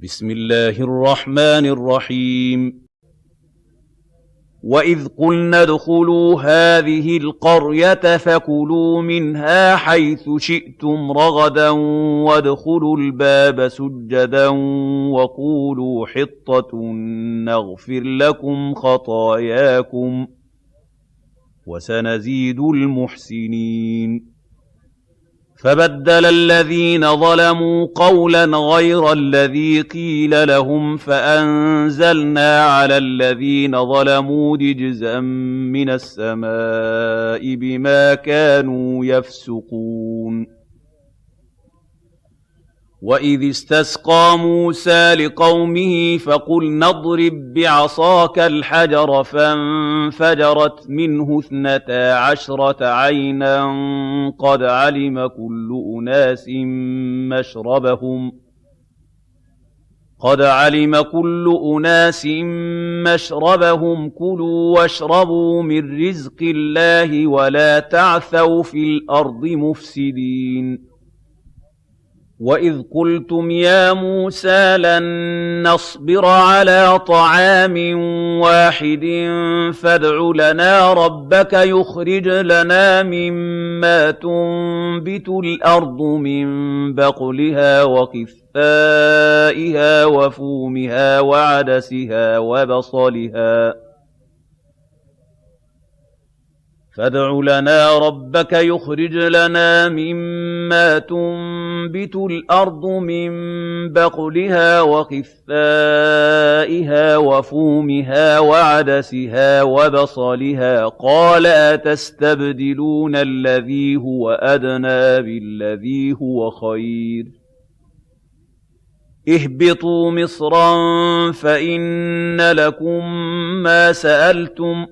بسم الله الرحمن الرحيم وإذ قلنا ادخلوا هذه القرية فكلوا منها حيث شئتم رغدا وادخلوا الباب سجدا وقولوا حطة نغفر لكم خطاياكم وسنزيد المحسنين فبدل الذين ظلموا قولا غير الذي قيل لهم فأنزلنا على الذين ظلموا رجزا من السماء بما كانوا يفسقون وإذ استسقى موسى لقومه فقلنا اضرب بعصاك الحجر فانفجرت منه 12 عينا قد علم كل أناس مشربهم كلوا واشربوا من رزق الله ولا تعثوا في الأرض مفسدين وَإِذْ قُلْتُمْ يَا مُوسَىٰ لَن نَّصْبِرَ عَلَىٰ طَعَامٍ وَاحِدٍ فَادْعُ لَنَا رَبَّكَ يُخْرِجْ لَنَا مِمَّا تُنبِتُ الْأَرْضُ مِن بَقْلِهَا وَقِثَّائِهَا وَفُومِهَا وَعَدَسِهَا وَبَصَلِهَا فادع لنا ربك يخرج لنا مما تنبت الأرض من بقلها وقثائها وفومها وعدسها وبصلها قال أتستبدلون الذي هو أدنى بالذي هو خير اهبطوا مصرا فإن لكم ما سألتم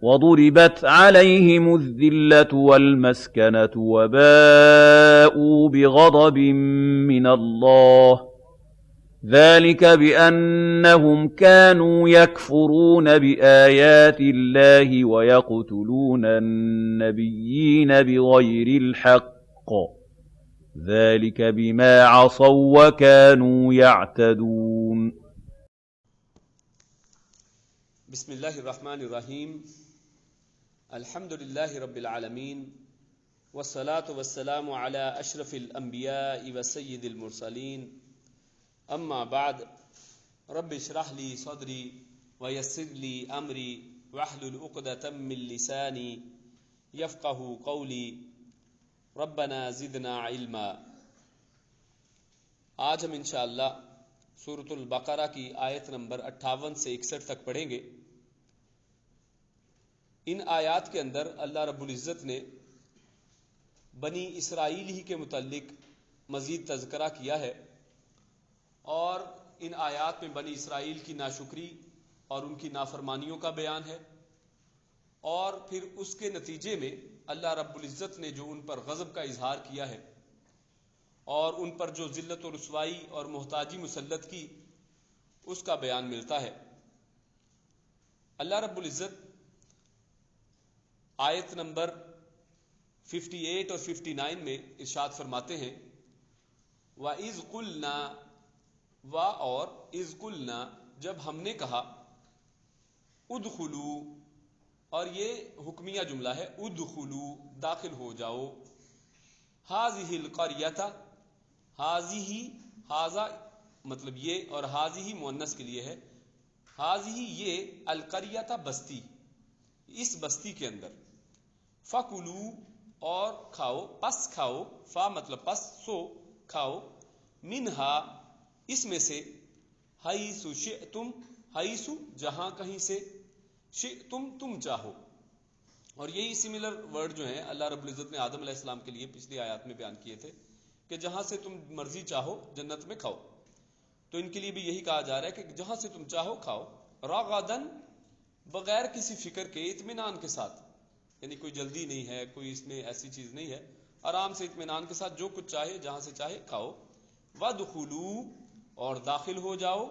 وضربت عليهم الذلة والمسكنة وباءوا بغضب من الله ذلك بأنهم كانوا يكفرون بآيات الله ويقتلون النبيين بغير الحق ذلك بما عصوا وكانوا يعتدون بسم اللہ الرحمن الرحیم الحمد للہ رب العالمین والصلاة والسلام علی اشرف الانبیاء وسید المرسلین اما بعد رب اشرح لی صدری ویسر لی امری واحلل عقدۃ من لسانی یفقهوا قولی ربنا زدنا علما۔ آج ہم انشاءاللہ سورۃ البقرہ کی آیت نمبر 58 سے 61 تک پڑھیں گے۔ ان آیات کے اندر اللہ رب العزت نے بنی اسرائیل ہی کے متعلق مزید تذکرہ کیا ہے، اور ان آیات میں بنی اسرائیل کی ناشکری اور ان کی نافرمانیوں کا بیان ہے، اور پھر اس کے نتیجے میں اللہ رب العزت نے جو ان پر غضب کا اظہار کیا ہے اور ان پر جو ذلت و رسوائی اور محتاجی مسلط کی اس کا بیان ملتا ہے۔ اللہ رب العزت آیت نمبر 58 اور 59 میں ارشاد فرماتے ہیں وَإِذْ قُلْنَا اور اِذْ قُلْنَا جب ہم نے کہا، ادخلوا اور یہ حکمیہ جملہ ہے، ادخلوا داخل ہو جاؤ، هَذِهِ الْقَرْيَةَ حاضی حاضہ مطلب یہ اور حاضی مؤنث کے لیے ہے، حاضی یہ القریۃ بستی، اس بستی کے اندر، فکلو اور کھاؤ، پس کھاؤ، فا مطلب پس، سو کھاؤ، منہا اس میں سے، حیث شئتم حیث جہاں کہیں سے، شئتم تم چاہو، اور یہی سملر ورڈ جو ہیں اللہ رب العزت نے آدم علیہ السلام کے لیے پچھلی آیات میں بیان کیے تھے کہ جہاں سے تم مرضی چاہو جنت میں کھاؤ، تو ان کے لیے بھی یہی کہا جا رہا ہے کہ جہاں سے تم چاہو کھاؤ، رغدن بغیر کسی فکر کے، اطمینان کے ساتھ، یعنی کوئی جلدی نہیں ہے، کوئی اس میں ایسی چیز نہیں ہے، آرام سے اطمینان کے ساتھ جو کچھ چاہے جہاں سے چاہے کھاؤ، وادخلوا اور داخل ہو جاؤ،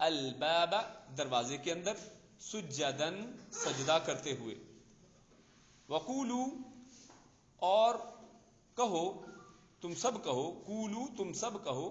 الباب دروازے کے اندر، سجدن سجدہ کرتے ہوئے، وقولوا اور کہو، تم سب کہو، قولو تم سب کہو،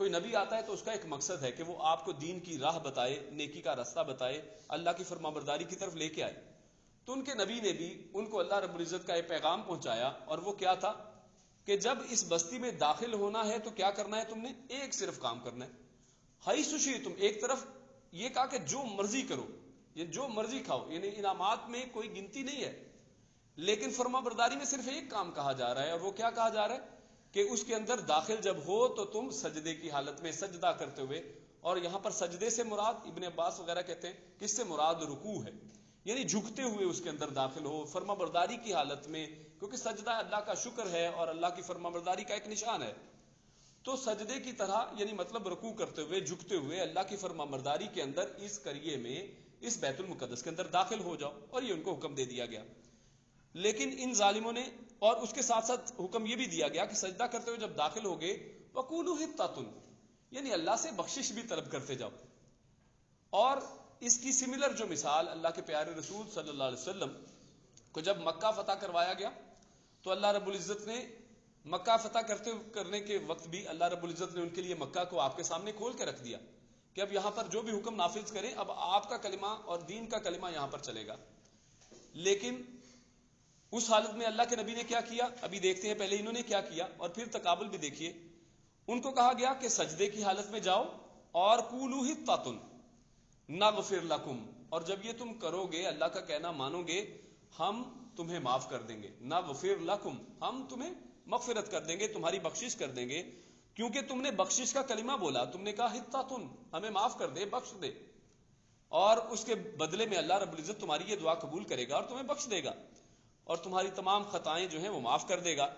کوئی نبی آتا ہے تو اس کا ایک مقصد ہے کہ وہ آپ کو دین کی راہ بتائے، نیکی کا راستہ بتائے، اللہ کی فرمانبرداری کی طرف لے کے آئے. تو ان کے نبی نے بھی ان کو اللہ رب العزت کا ایک پیغام پہنچایا، اور وہ کیا تھا کہ جب اس بستی میں داخل ہونا ہے تو کیا کرنا ہے، تم نے ایک صرف کام کرنا ہے. حیث شئتم، ایک طرف یہ کہا کہ جو مرضی کرو، یہ جو مرضی کھاؤ، یعنی انعامات میں کوئی گنتی نہیں ہے، لیکن فرما برداری میں صرف ایک کام کہا جا رہا ہے، اور وہ کیا کہا جا رہا ہے کہ اس کے اندر داخل جب ہو تو تم سجدے کی حالت میں سجدہ کرتے ہوئے. اور یہاں پر سجدے سے مراد ابن عباس وغیرہ کہتے ہیں کہ اس سے مراد رکوع ہے، یعنی جھکتے ہوئے اس کے اندر داخل ہو فرما برداری کی حالت میں، کیونکہ سجدہ اللہ کا شکر ہے اور اللہ کی فرما برداری کا ایک نشان ہے. تو سجدے کی طرح یعنی مطلب رکوع کرتے ہوئے جھکتے ہوئے اللہ کی فرما برداری کے اندر اس قریے میں، اس بیت المقدس کے اندر داخل ہو جاؤ، اور یہ ان کو حکم دے دیا گیا. لیکن ان ظالموں نے، اور اس کے ساتھ ساتھ حکم یہ بھی دیا گیا کہ سجدہ کرتے ہوئے جب داخل ہو گئے وَقُولُوا حِطَّةٌ، یعنی اللہ سے بخشش بھی طلب کرتے جاؤ. اور اس کی سملر جو مثال اللہ کے پیارے رسول صلی اللہ علیہ وسلم کو جب مکہ فتح کروایا گیا تو اللہ رب العزت نے مکہ فتح کرنے کے وقت بھی اللہ رب العزت نے ان کے لیے مکہ کو آپ کے سامنے کھول کے رکھ دیا کہ اب یہاں پر جو بھی حکم نافذ کریں، اب آپ کا کلمہ اور دین کا کلمہ یہاں پر چلے گا. لیکن اس حالت میں اللہ کے نبی نے کیا کیا، ابھی دیکھتے ہیں پہلے انہوں نے کیا کیا اور پھر تقابل بھی دیکھیے. ان کو کہا گیا کہ سجدے کی حالت میں جاؤ اور قولوا حطۃ نغفر لکم، اور جب یہ تم کرو گے، اللہ کا کہنا مانو گے، ہم تمہیں معاف کر دیں گے. نغفر لکم، ہم تمہیں مغفرت کر دیں گے، تمہاری بخشش کر دیں گے، کیونکہ تم نے بخشش کا کلمہ بولا، تم نے کہا حطۃ، ہمیں معاف کر دے، بخش دے، اور اس کے بدلے میں اللہ رب العزت تمہاری یہ دعا قبول کرے گا اور تمہیں بخش دے گا اور تمہاری تمام خطائیں جو ہیں وہ معاف کر دے گا.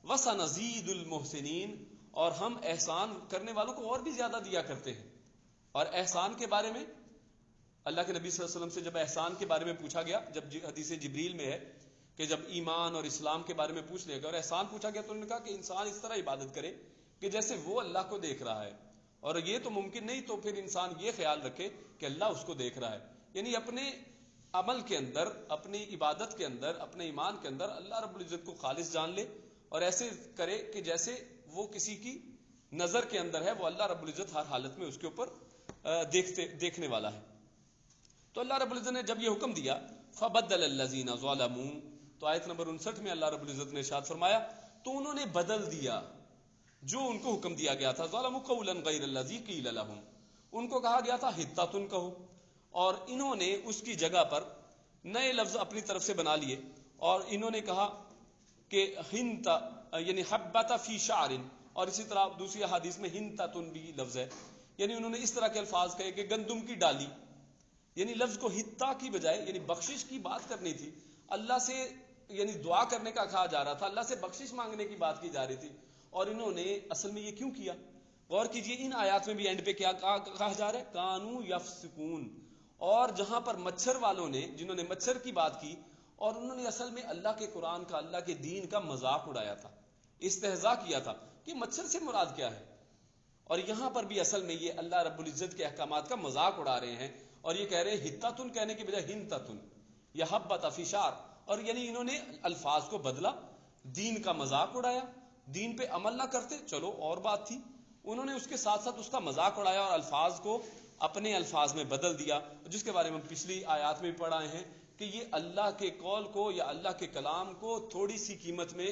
وَسَنَزِيدُ الْمُحْسِنِينَ، اور ہم احسان کرنے والوں کو اور بھی زیادہ دیا کرتے ہیں. اور احسان کے بارے میں اللہ کے نبی صلی اللہ علیہ وسلم سے جب احسان کے بارے میں پوچھا گیا، جب حدیث جبریل میں ہے کہ جب ایمان اور اسلام کے بارے میں پوچھ لیا گیا اور احسان پوچھا گیا تو انہوں نے کہا کہ انسان اس طرح عبادت کرے کہ جیسے وہ اللہ کو دیکھ رہا ہے، اور یہ تو ممکن نہیں، تو پھر انسان یہ خیال رکھے کہ اللہ اس کو دیکھ رہا ہے. یعنی اپنے عمل کے اندر، اپنی عبادت کے اندر، اپنے ایمان کے اندر اللہ رب العزت کو خالص جان لے، اور ایسے کرے کہ جیسے وہ کسی کی نظر کے اندر ہے، وہ اللہ رب العزت ہر حالت میں اس کے اوپر دیکھنے والا ہے. تو اللہ رب العزت نے جب یہ حکم دیا فَبَدَّلَ الَّذِينَ ظَلَمُوا، تو آیت نمبر 59 میں اللہ رب العزت نے ارشاد فرمایا تو انہوں نے بدل دیا جو ان کو حکم دیا گیا تھا. ظَلَمُوا قَوْلًا غَيْرَ الَّذِي قِيلَ لَهُمْ، ان کو کہا گیا تھا حطۃ کہو، اور انہوں نے اس کی جگہ پر نئے لفظ اپنی طرف سے بنا لیے، اور انہوں نے کہا کہ ہنتا، یعنی حبۃ فی شعر، اور اسی طرح دوسری حدیث میں ہنتۃ بھی لفظ ہے، یعنی انہوں نے اس طرح کے الفاظ کہے کہ گندم کی ڈالی، یعنی لفظ کو حطہ کی بجائے، یعنی بخشش کی بات کرنی تھی، اللہ سے یعنی دعا کرنے کا کہا جا رہا تھا، اللہ سے بخشش مانگنے کی بات کی جا رہی تھی، اور انہوں نے اصل میں یہ کیوں کیا؟ غور کیجئے، ان آیات میں بھی اینڈ پہ کیا کہا جا رہا ہے؟ کانو یفسقون، اور جہاں پر مچھر والوں نے، جنہوں نے مچھر کی بات کی، اور انہوں نے اصل میں اللہ کے قرآن کا، اللہ کے دین کا مذاق اڑایا تھا، استہزاء کیا تھا کہ مچھر سے مراد کیا ہے. اور یہاں پر بھی اصل میں یہ اللہ رب العزت کے احکامات کا مذاق اڑا رہے ہیں، اور یہ کہہ رہے ہیں حطۃ کہنے کی بجائے ہنتۃ یا حبۃ فی شعر، اور یعنی انہوں نے الفاظ کو بدلا، دین کا مذاق اڑایا، دین پہ عمل نہ کرتے چلو اور بات تھی، انہوں نے اس کے ساتھ ساتھ اس کا مذاق اڑایا اور الفاظ کو اپنے الفاظ میں بدل دیا، جس کے بارے میں پچھلی آیات میں پڑھائے ہیں کہ یہ اللہ کے قول کو یا اللہ کے کلام کو تھوڑی سی قیمت میں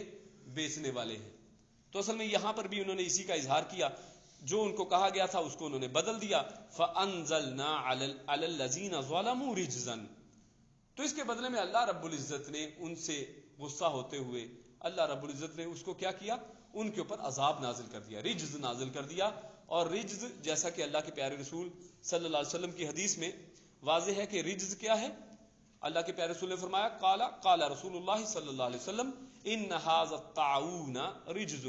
بیچنے والے ہیں. تو اصل میں یہاں پر بھی انہوں نے اسی کا اظہار کیا، جو ان کو کہا گیا تھا اس کو انہوں نے بدل دیا. فَأَنزَلْنَا عَلَى الَّذِينَ ظَلَمُوا رِجْزًا، تو اس کے بدلے میں اللہ رب العزت نے ان سے غصہ ہوتے ہوئے اللہ رب العزت نے اس کو کیا کیا؟ ان کے اوپر عذاب نازل کر دیا، رجز نازل کر دیا. اور رجز جیسا کہ اللہ کے پیارے رسول صلی اللہ علیہ وسلم کی حدیث میں واضح ہے کہ رجز کیا ہے. اللہ کے پیارے رسول نے فرمایا قال رسول اللہ صلی اللہ علیہ وسلم ان ھذا الطاعون رجز،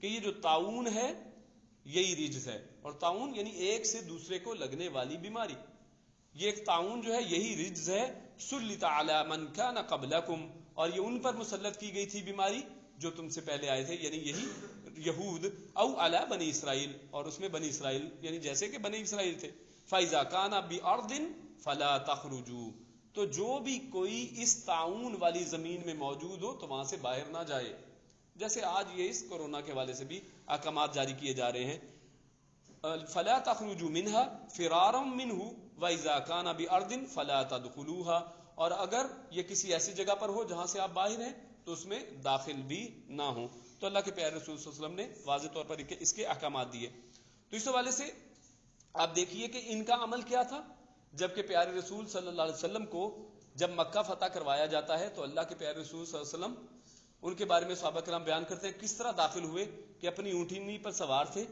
کہ یہ جو طاعون ہے یہی رجز ہے. اور طاعون یعنی ایک سے دوسرے کو لگنے والی بیماری، یہ ایک طاعون جو ہے یہی رجز ہے. سلط علی من کان قبلکم، اور یہ ان پر مسلط کی گئی تھی بیماری جو تم سے پہلے آئے تھے، یعنی یہی یہود، او علی بنی اسرائیل، اور اس میں بنی اسرائیل یعنی جیسے کہ بنی اسرائیل تھے. فاذا کان بارض فلا تخرجوا، تو جو بھی کوئی اس طاعون والی زمین میں موجود ہو تو وہاں سے باہر نہ جائے. جیسے آج یہ اس کورونا کے حوالے سے بھی احکامات جاری کیے جا رہے ہیں، فلا تخرجوا منها فرارا منه واذا كان بارض فلا تدخلوها، اور اگر یہ کسی ایسی جگہ پر ہو جہاں سے آپ باہر ہیں تو اس میں داخل بھی نہ ہو. تو اللہ کے پیارے رسول صلی اللہ علیہ وسلم نے واضح طور پر اس کے احکامات دیے. تو اس حوالے سے آپ دیکھیے کہ ان کا عمل کیا تھا. جبکہ پیارے رسول صلی اللہ علیہ وسلم کو جب مکہ فتح کروایا جاتا ہے تو اللہ کے پیارے رسول صلی اللہ علیہ وسلم ان کے بارے میں صحابہ کرام بیان کرتے ہیں کس طرح داخل ہوئے کہ اپنی اونٹنی پر سوار تھے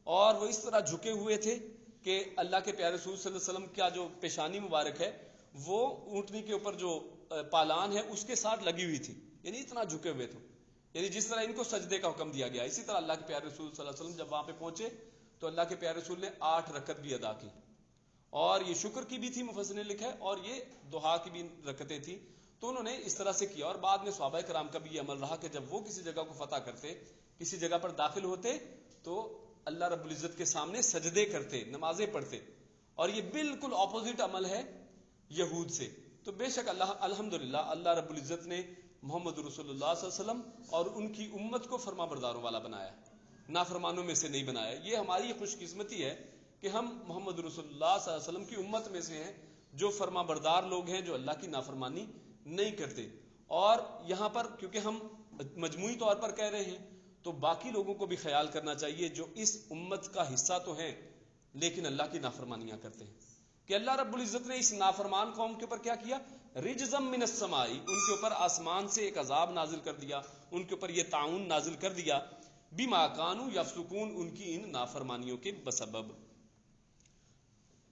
اور وہ اس طرح جھکے ہوئے تھے کہ اللہ کے پیارے رسول صلی اللہ علیہ وسلم کا جو پیشانی مبارک ہے وہ اونٹنی کے اوپر جو پالان ہے اس کے ساتھ لگی ہوئی تھی، یعنی اتنا جھکے ہوئے تھے. یعنی جس طرح ان کو سجدے کا حکم دیا گیا اسی طرح اللہ کے پیارے رسول صلی اللہ علیہ وسلم جب وہاں پہ پہنچے تو اللہ کے پیارے رسول نے 8 رکعت بھی ادا کی، اور یہ شکر کی بھی تھی مفسر نے لکھا ہے، اور یہ دعا کی بھی رکعتیں تھیں. تو انہوں نے اس طرح سے کیا، اور بعد میں صحابہ کرام کا بھی یہ عمل رہا کہ جب وہ کسی جگہ کو فتح کرتے، کسی جگہ پر داخل ہوتے تو اللہ رب العزت کے سامنے سجدے کرتے، نمازیں پڑھتے. اور یہ بالکل اپوزٹ عمل ہے یہود سے. تو بے شک الحمدللہ اللہ رب العزت نے محمد رسول اللہ صلی اللہ علیہ وسلم اور ان کی امت کو فرما برداروں والا بنایا، نافرمانوں میں سے نہیں بنایا. یہ ہماری خوش قسمتی ہے کہ ہم محمد رسول اللہ صلی اللہ علیہ وسلم کی امت میں سے ہیں جو فرما بردار لوگ ہیں، جو اللہ کی نافرمانی نہیں کرتے. اور یہاں پر کیونکہ ہم مجموعی طور پر کہہ رہے ہیں تو باقی لوگوں کو بھی خیال کرنا چاہیے جو اس امت کا حصہ تو ہیں لیکن اللہ کی نافرمانیاں کرتے ہیں، کہ اللہ رب العزت نے اس نافرمان قوم کے اوپر کیا کیا، رجزم من السماء، ان کے اوپر آسمان سے ایک عذاب نازل کر دیا، ان کے اوپر یہ طاعون نازل کر دیا، بما کانوا یفسقون، ان کی ان نافرمانیوں کے بسبب.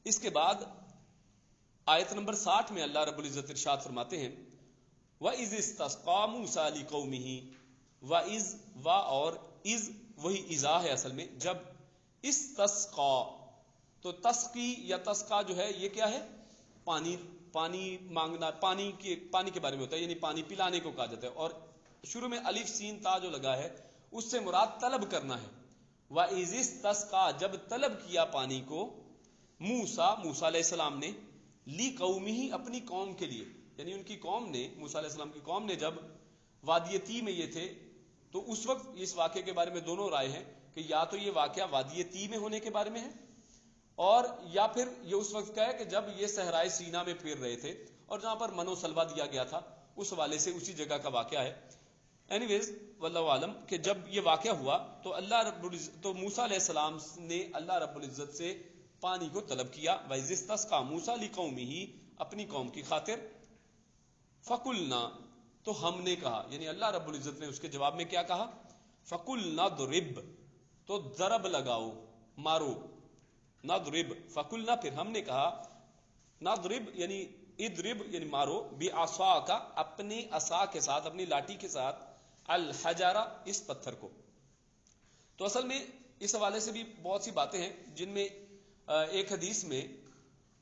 اس کے بعد آیت نمبر 60 میں اللہ رب العزت ارشاد فرماتے ہیں وَإِذِ اسْتَسْقَىٰ مُوسَىٰ لِقَوْمِهِ، وَإِذْ اور اِذ وہی اذا ہے اصل میں، جب استسقا، تو تسقی یا تسقا جو ہے یہ کیا ہے، پانی مانگنا، پانی کے بارے میں ہوتا ہے، یعنی پانی پلانے کو کہا جاتا ہے. اور شروع میں الف سین تا جو لگا ہے اس سے مراد طلب کرنا ہے. وَإِذِ اسْتَسْقَىٰ، جب طلب کیا پانی کو، موسیٰ علیہ السلام نے، لِقَوْمِهِ اپنی قوم کے لیے، یعنی ان کی قوم نے، موسیٰ علیہ السلام کی قوم نے جب وادی تی میں یہ تھے تو اس وقت اس واقعے کے بارے میں دونوں رائے ہیں کہ یا تو یہ واقعہ وادی تی میں ہونے کے بارے میں ہے اور یا پھر یہ اس وقت کا ہے کہ جب یہ صحرائے سینا میں پھر رہے تھے اور جہاں پر من و سلوہ دیا گیا تھا اس حوالے سے اسی جگہ کا واقعہ ہے. اینی ویز واللہ عالم کہ جب یہ واقعہ ہوا تو موسیٰ علیہ السلام نے اللہ رب العزت سے پانی کو طلب کیا. وَإِذِ اسْتَسْقَىٰ مُوسَىٰ لِقَوْمِهِ، اپنی قوم کی خاطر. فَقُلْنَا، تو ہم نے کہا، یعنی اللہ رب العزت نے اس کے جواب میں کیا کہا، فَقُلْنَا ضْرِبْ، تو ضرب لگاؤ، مارو. نضرب، فَقُلْنَا، پھر ہم نے کہا، نضرب یعنی اضرب یعنی مارو، بِعَصَاكَ، اپنی عصا کے ساتھ، اپنی لاٹھی کے ساتھ، الحجر، اس پتھر کو. تو اصل میں اس حوالے سے بھی بہت سی باتیں ہیں جن میں ایک حدیث میں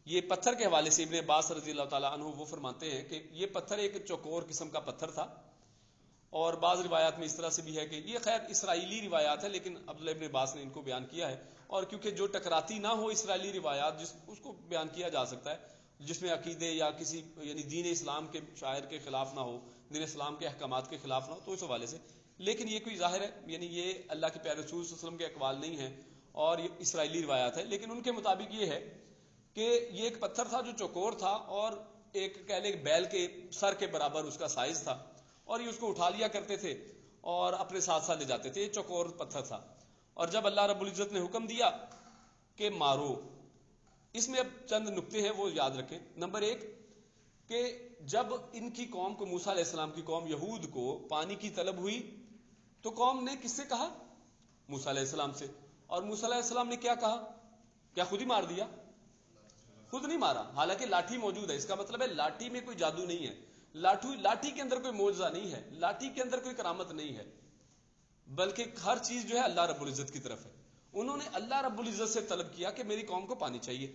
یہ پتھر کے حوالے سے ابن عباس رضی اللہ تعالیٰ عنہ وہ فرماتے ہیں کہ یہ پتھر ایک چوکور قسم کا پتھر تھا، اور بعض روایات میں اس طرح سے بھی ہے کہ یہ خیر اسرائیلی روایات ہے لیکن عبداللہ ابن عباس نے ان کو بیان کیا ہے. اور کیونکہ جو ٹکراتی نہ ہو اسرائیلی روایات اس کو بیان کیا جا سکتا ہے جس میں عقیدے یا کسی یعنی دین اسلام کے شاعر کے خلاف نہ ہو، دین اسلام کے احکامات کے خلاف نہ ہو، تو اس حوالے سے. لیکن یہ کوئی ظاہر ہے یعنی یہ اللہ کے پیارے رسول صلی اللہ علیہ وسلم کے اقوال نہیں ہیں اور یہ اسرائیلی روایات ہے. لیکن ان کے مطابق یہ ہے کہ یہ ایک پتھر تھا جو چوکور تھا اور ایک کہہ لیں بیل کے سر کے برابر اس کا سائز تھا، اور یہ اس کو اٹھا لیا کرتے تھے اور اپنے ساتھ ساتھ لے جاتے تھے. یہ چوکور پتھر تھا. اور جب اللہ رب العزت نے حکم دیا کہ مارو، اس میں اب چند نکتے ہیں وہ یاد رکھیں. نمبر 1 کہ جب ان کی قوم کو، موسیٰ علیہ السلام کی قوم یہود کو پانی کی طلب ہوئی تو قوم نے کس سے کہا، موسیٰ علیہ السلام سے. اور موسیٰ علیہ السلام نے کیا کہا، کیا خود ہی مار دیا؟ خود نہیں مارا، حالانکہ لاٹھی موجود ہے. اس کا مطلب ہے لاٹھی میں کوئی جادو نہیں ہے، لاٹھی کے اندر کوئی معجزہ نہیں ہے، لاٹھی کے اندر کوئی کرامت نہیں ہے، بلکہ ہر چیز جو ہے اللہ رب العزت کی طرف ہے. انہوں نے اللہ رب العزت سے طلب کیا کہ میری قوم کو پانی چاہیے.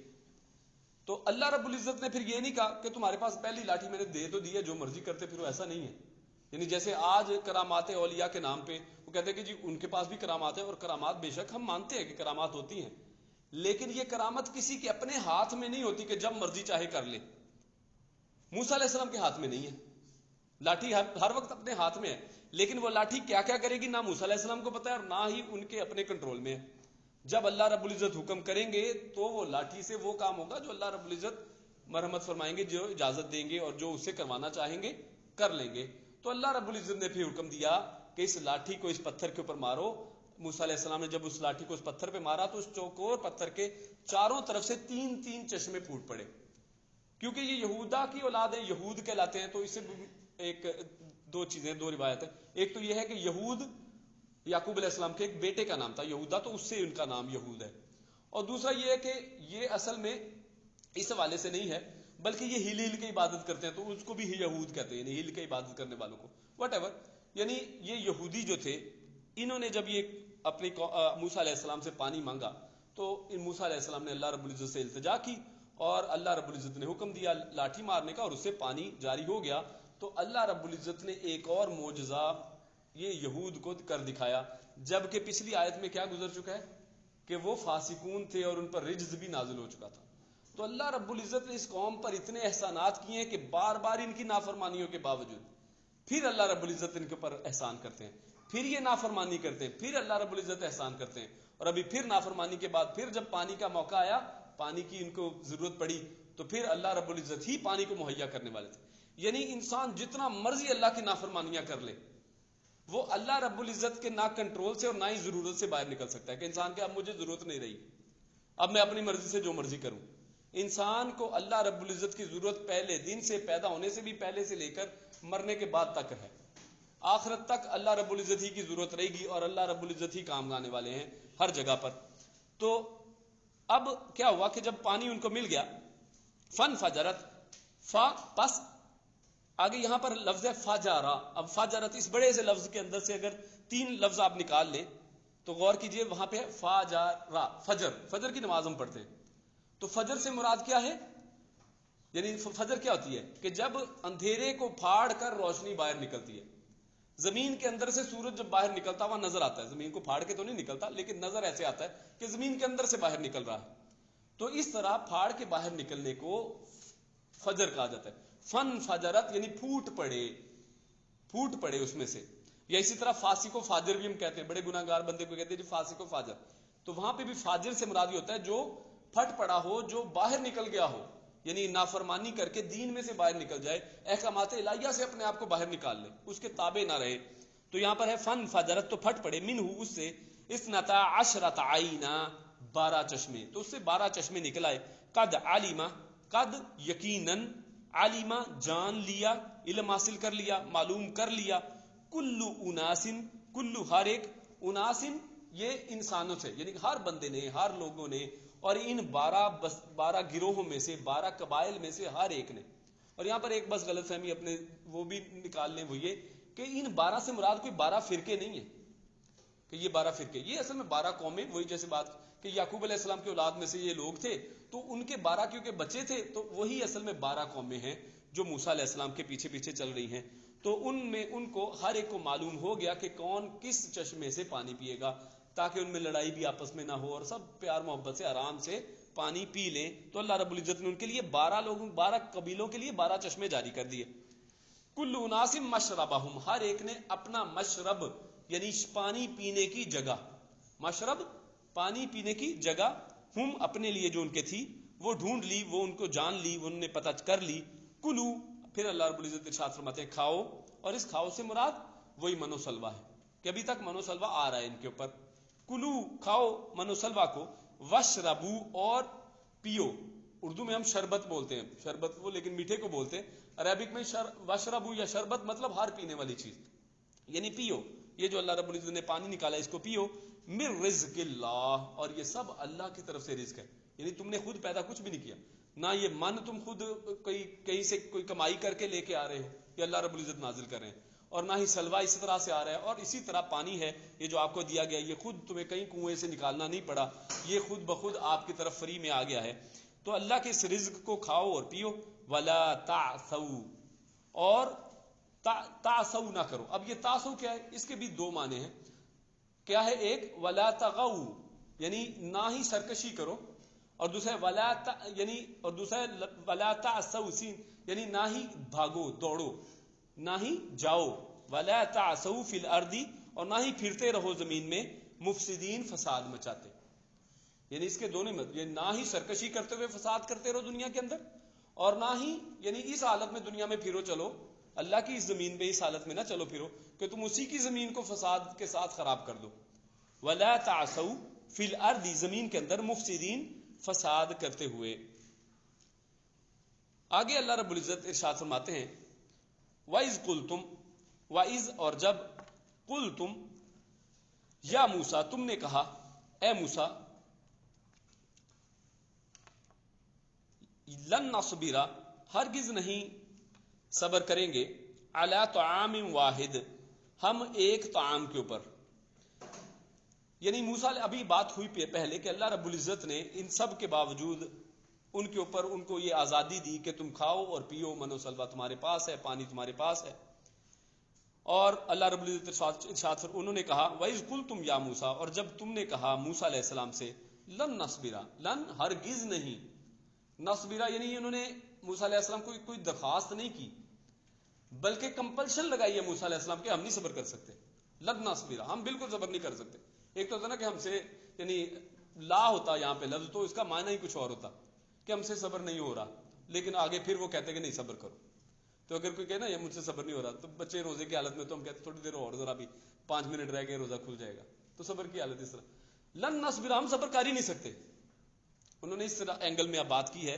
تو اللہ رب العزت نے پھر یہ نہیں کہا کہ تمہارے پاس پہلی لاٹھی میں نے دے تو دی ہے، جو مرضی کرتے پھر. ایسا نہیں ہے. یعنی جیسے آج کرامات اولیاء کے نام پہ وہ کہتے ہیں کہ جی ان کے پاس بھی کرامات ہیں، اور کرامات بے شک ہم مانتے ہیں کہ کرامات ہوتی ہیں، لیکن یہ کرامت کسی کے اپنے ہاتھ میں نہیں ہوتی کہ جب مرضی چاہے کر لے. موسیٰ علیہ السلام کے ہاتھ میں نہیں ہے، لاٹھی ہر وقت اپنے ہاتھ میں ہے، لیکن وہ لاٹھی کیا کیا کرے گی نہ موسیٰ علیہ السلام کو پتا ہے اور نہ ہی ان کے اپنے کنٹرول میں ہے. جب اللہ رب العزت حکم کریں گے تو وہ لاٹھی سے وہ کام ہوگا جو اللہ رب العزت مرحمت فرمائیں گے، جو اجازت دیں گے، اور جو اسے کروانا چاہیں گے کر لیں گے. تو اللہ رب العزت نے پھر حکم دیا کہ اس لاٹھی کو اس پتھر کے اوپر مارو. موسیٰ علیہ السلام نے جب اس لاٹھی کو اس پتھر پہ مارا تو اس چوکور پتھر کے چاروں طرف سے 3 چشمے پھوٹ پڑے. کیونکہ یہ یہودا کی اولاد ہے، یہود کہلاتے ہیں، تو اس سے ایک دو چیزیں، دو روایتیں. ایک تو یہ ہے کہ یہود یعقوب علیہ السلام کے ایک بیٹے کا نام تھا یہودا، تو اس سے ان کا نام یہود ہے. اور دوسرا یہ ہے کہ یہ اصل میں اس حوالے سے نہیں ہے، بلکہ یہ ہل کی عبادت کرتے ہیں، تو اس کو بھی یہود کہتے ہیں، یعنی ہل کی عبادت کرنے والوں کو. وٹ ایور، یعنی یہ یہودی جو تھے، انہوں نے جب یہ اپنی موسیٰ علیہ السلام سے پانی مانگا تو موسیٰ علیہ السلام نے اللہ رب العزت سے التجا کی، اور اللہ رب العزت نے حکم دیا لاٹھی مارنے کا، اور اس سے پانی جاری ہو گیا. تو اللہ رب العزت نے ایک اور معجزہ یہ یہود کو کر دکھایا، جبکہ پچھلی آیت میں کیا گزر چکا ہے کہ وہ فاسقون تھے اور ان پر رجز بھی نازل ہو چکا تھا. تو اللہ رب العزت نے اس قوم پر اتنے احسانات کیے ہیں کہ بار بار ان کی نافرمانیوں کے باوجود پھر اللہ رب العزت ان کے اوپر احسان کرتے ہیں، پھر یہ نافرمانی کرتے ہیں، پھر اللہ رب العزت احسان کرتے ہیں، اور ابھی پھر نافرمانی کے بعد پھر جب پانی کا موقع آیا، پانی کی ان کو ضرورت پڑی، تو پھر اللہ رب العزت ہی پانی کو مہیا کرنے والے تھے. یعنی انسان جتنا مرضی اللہ کی نافرمانیاں کر لے، وہ اللہ رب العزت کے نہ کنٹرول سے اور نہ ہی ضرورت سے باہر نکل سکتا ہے کہ انسان کے اب مجھے ضرورت نہیں رہی، اب میں اپنی مرضی سے جو مرضی کروں. انسان کو اللہ رب العزت کی ضرورت پہلے دن سے، پیدا ہونے سے بھی پہلے سے لے کر مرنے کے بعد تک ہے. آخرت تک اللہ رب العزت ہی کی ضرورت رہے گی، اور اللہ رب العزت ہی کام آنے والے ہیں ہر جگہ پر. تو اب کیا ہوا کہ جب پانی ان کو مل گیا، فن فجرت، فا پس، آگے یہاں پر لفظ ہے فجارا. اب فجرت اس بڑے سے لفظ کے اندر سے اگر 3 لفظ آپ نکال لیں تو غور کیجئے، وہاں پہ فجارا، فجر، فجر کی نماز ہم پڑھتے ہیں. تو فجر سے مراد کیا ہے؟ یعنی فجر کیا ہوتی ہے کہ جب اندھیرے کو پھاڑ کر روشنی باہر نکلتی ہے. زمین کے اندر سے سورج جب باہر نکلتا ہوا نظر آتا ہے، زمین کو پھاڑ کے تو نہیں نکلتا لیکن نظر ایسے آتا ہے کہ زمین کے اندر سے باہر نکل رہا ہے. تو اس طرح پھاڑ کے باہر نکلنے کو فجر کہا جاتا ہے. فن فجرت یعنی پھوٹ پڑے اس میں سے. یا اسی طرح فاسق و فاجر بھی ہم کہتے ہیں، بڑے گناہ گار بندے کو کہتے ہیں جی فاسق و فاجر. تو وہاں پہ بھی فاجر سے مراد ہوتا ہے جو پھٹ پڑا ہو، جو باہر نکل گیا ہو، یعنی نافرمانی کر کے دین میں سے باہر نکل جائے، احکامات الہیہ سے اپنے آپ کو باہر نکال لے، اس کے تابع نہ رہے. تو یہاں پر ہے فن فجرت، تو پھٹ پڑے، منہ اس سے، اثنتا عشرۃ عینا، 12 چشمے. تو اس سے 12 چشمے نکل آئے. قد علما، قد یقیناً، علما جان لیا، علم حاصل کر لیا، معلوم کر لیا، کلو اناسن، کلو ہر ایک، اناسن یہ انسانوں سے، یعنی ہر بندے نے، ہر لوگوں نے، اور ان 12 گروہوں میں سے، 12 قبائل میں سے ہر ایک نے. اور یہاں پر ایک بس غلط فہمی اپنے وہ بھی نکال لیں، وہ یہ کہ ان 12 سے مراد کوئی 12 فرقے نہیں ہیں کہ یہ 12 فرقے، یہ اصل میں 12 قومیں، وہی جیسے بات کہ یعقوب علیہ السلام کی اولاد میں سے یہ لوگ تھے، تو ان کے 12 کیونکہ بچے تھے، تو وہی اصل میں 12 قومیں ہیں جو موسیٰ علیہ السلام کے پیچھے پیچھے چل رہی ہیں. تو ان میں ان کو ہر ایک کو معلوم ہو گیا کہ کون کس چشمے سے پانی پیے گا، تاکہ ان میں لڑائی بھی آپس میں نہ ہو اور سب پیار محبت سے آرام سے پانی پی لیں. تو اللہ رب العزت نے ان کے لیے 12 قبیلوں کے لیے 12 چشمے جاری کر دیے. کل اناس مشربہم، ہر ایک نے اپنا مشرب یعنی پانی پینے کی جگہ، مشرب پانی پینے کی جگہ، ہم اپنے لیے جو ان کے تھی وہ ڈھونڈ لی، وہ ان کو جان لی، وہ انہوں نے پتہ کر لی. کلو، پھر اللہ رب العزت ارشاد فرماتے ہیں کھاؤ، اور اس کھاؤ سے مراد وہی منو سلوا ہے کہ ابھی تک منو سلوا آ رہا ہے ان کے اوپر. کلو کھاؤ منو سلوا کو، وشربو اور پیو. اردو میں ہم شربت بولتے ہیں، شربت وہ لیکن میٹھے کو بولتے ہیں. عربک میں وشربو یا شربت مطلب ہر پینے والی چیز، یعنی پیو. یہ جو اللہ رب العزت نے پانی نکالا اس کو پیو. من رزق اللہ، اور یہ سب اللہ کی طرف سے رزق ہے، یعنی تم نے خود پیدا کچھ بھی نہیں کیا، نہ یہ من تم خود کہیں سے کوئی کمائی کر کے لے کے آ رہے ہو، یہ اللہ رب العزت نازل کر رہے ہیں. اور نہ ہی سلوا اسی طرح سے آ رہا ہے. اور اسی طرح پانی ہے یہ جو آپ کو دیا گیا، یہ خود تمہیں کہیں کنویں سے نکالنا نہیں پڑا، یہ خود بخود آپ کی طرف فری میں آ گیا ہے. تو اللہ کے اس رزق کو کھاؤ اور پیو. ولا تعثوا، اور تعثوا نہ کرو. اب یہ تعثوا کیا ہے؟ اس کے بھی 2 معنی ہیں. کیا ہے؟ ایک ولا تغوا یعنی نہ ہی سرکشی کرو، اور دوسرا ولا تعثوا یعنی نہ ہی بھاگو دوڑو، نہ ہی جاؤ. ولا تعثوا فی الارض، اور نہ ہی پھرتے رہو زمین میں، مفسدین فساد مچاتے. یعنی اس کے دونوں مت، یعنی نہ ہی سرکشی کرتے ہوئے فساد کرتے رہو دنیا کے اندر، اور نہ ہی یعنی اس حالت میں دنیا میں پھرو چلو، اللہ کی اس زمین میں اس حالت میں نہ چلو پھرو کہ تم اسی کی زمین کو فساد کے ساتھ خراب کر دو. وَلَا تَعْثَوْا فِي الْأَرْضِ، زمین کے اندر مفسدین، فساد کرتے ہوئے. آگے اللہ رب العزت ارشاد فرماتے ہیں وَإِذْ قُلْتُمْ، وَإِذْ اور جب، قُلْتُمْ یا موسیٰ تم نے کہا، اے موسیٰ، لن نصبر ہرگز نہیں صبر کریں گے، علی طعام واحد ہم ایک طعام کے اوپر. یعنی موسیٰ ابھی بات ہوئی پہلے کہ اللہ رب العزت نے ان سب کے باوجود ان کے اوپر ان کو یہ آزادی دی کہ تم کھاؤ اور پیو، من و سلوہ تمہارے پاس ہے، پانی تمہارے پاس ہے. اور اللہ رب العزت ارشاد انہوں نے کہا وَإِذْ قُلْتُمْ یا موسیٰ، اور جب تم نے کہا موسیٰ علیہ السلام سے، لن نصبر، لن ہرگز نہیں، نصبرہ یعنی انہوں نے موسیٰ علیہ السلام کو کوئی درخواست نہیں کی بلکہ کمپلشن لگائی ہے موسیٰ علیہ السلام کہ ہم نہیں صبر کر سکتے. لن نصبرہ، ہم بالکل صبر نہیں کر سکتے. ایک تو ہوتا نا کہ ہم سے یعنی لا ہوتا یہاں پہ لفظ تو اس کا معنی ہی کچھ اور ہوتا کہ ہم سے صبر نہیں ہو رہا، لیکن آگے پھر وہ کہتے کہ نہیں صبر کرو. تو اگر کوئی کہے نا یہ مجھ سے صبر نہیں ہو رہا، تو بچے روزے کی حالت میں تو ہم کہتے تھوڑی دیر اور، ذرا بھی 5 منٹ رہ گئے روزہ کھل جائے گا، تو صبر کی حالت اس طرح. لن نصبر، ہم صبر کر ہی نہیں سکتے. انہوں نے اس طرح اینگل میں اب بات کی ہے.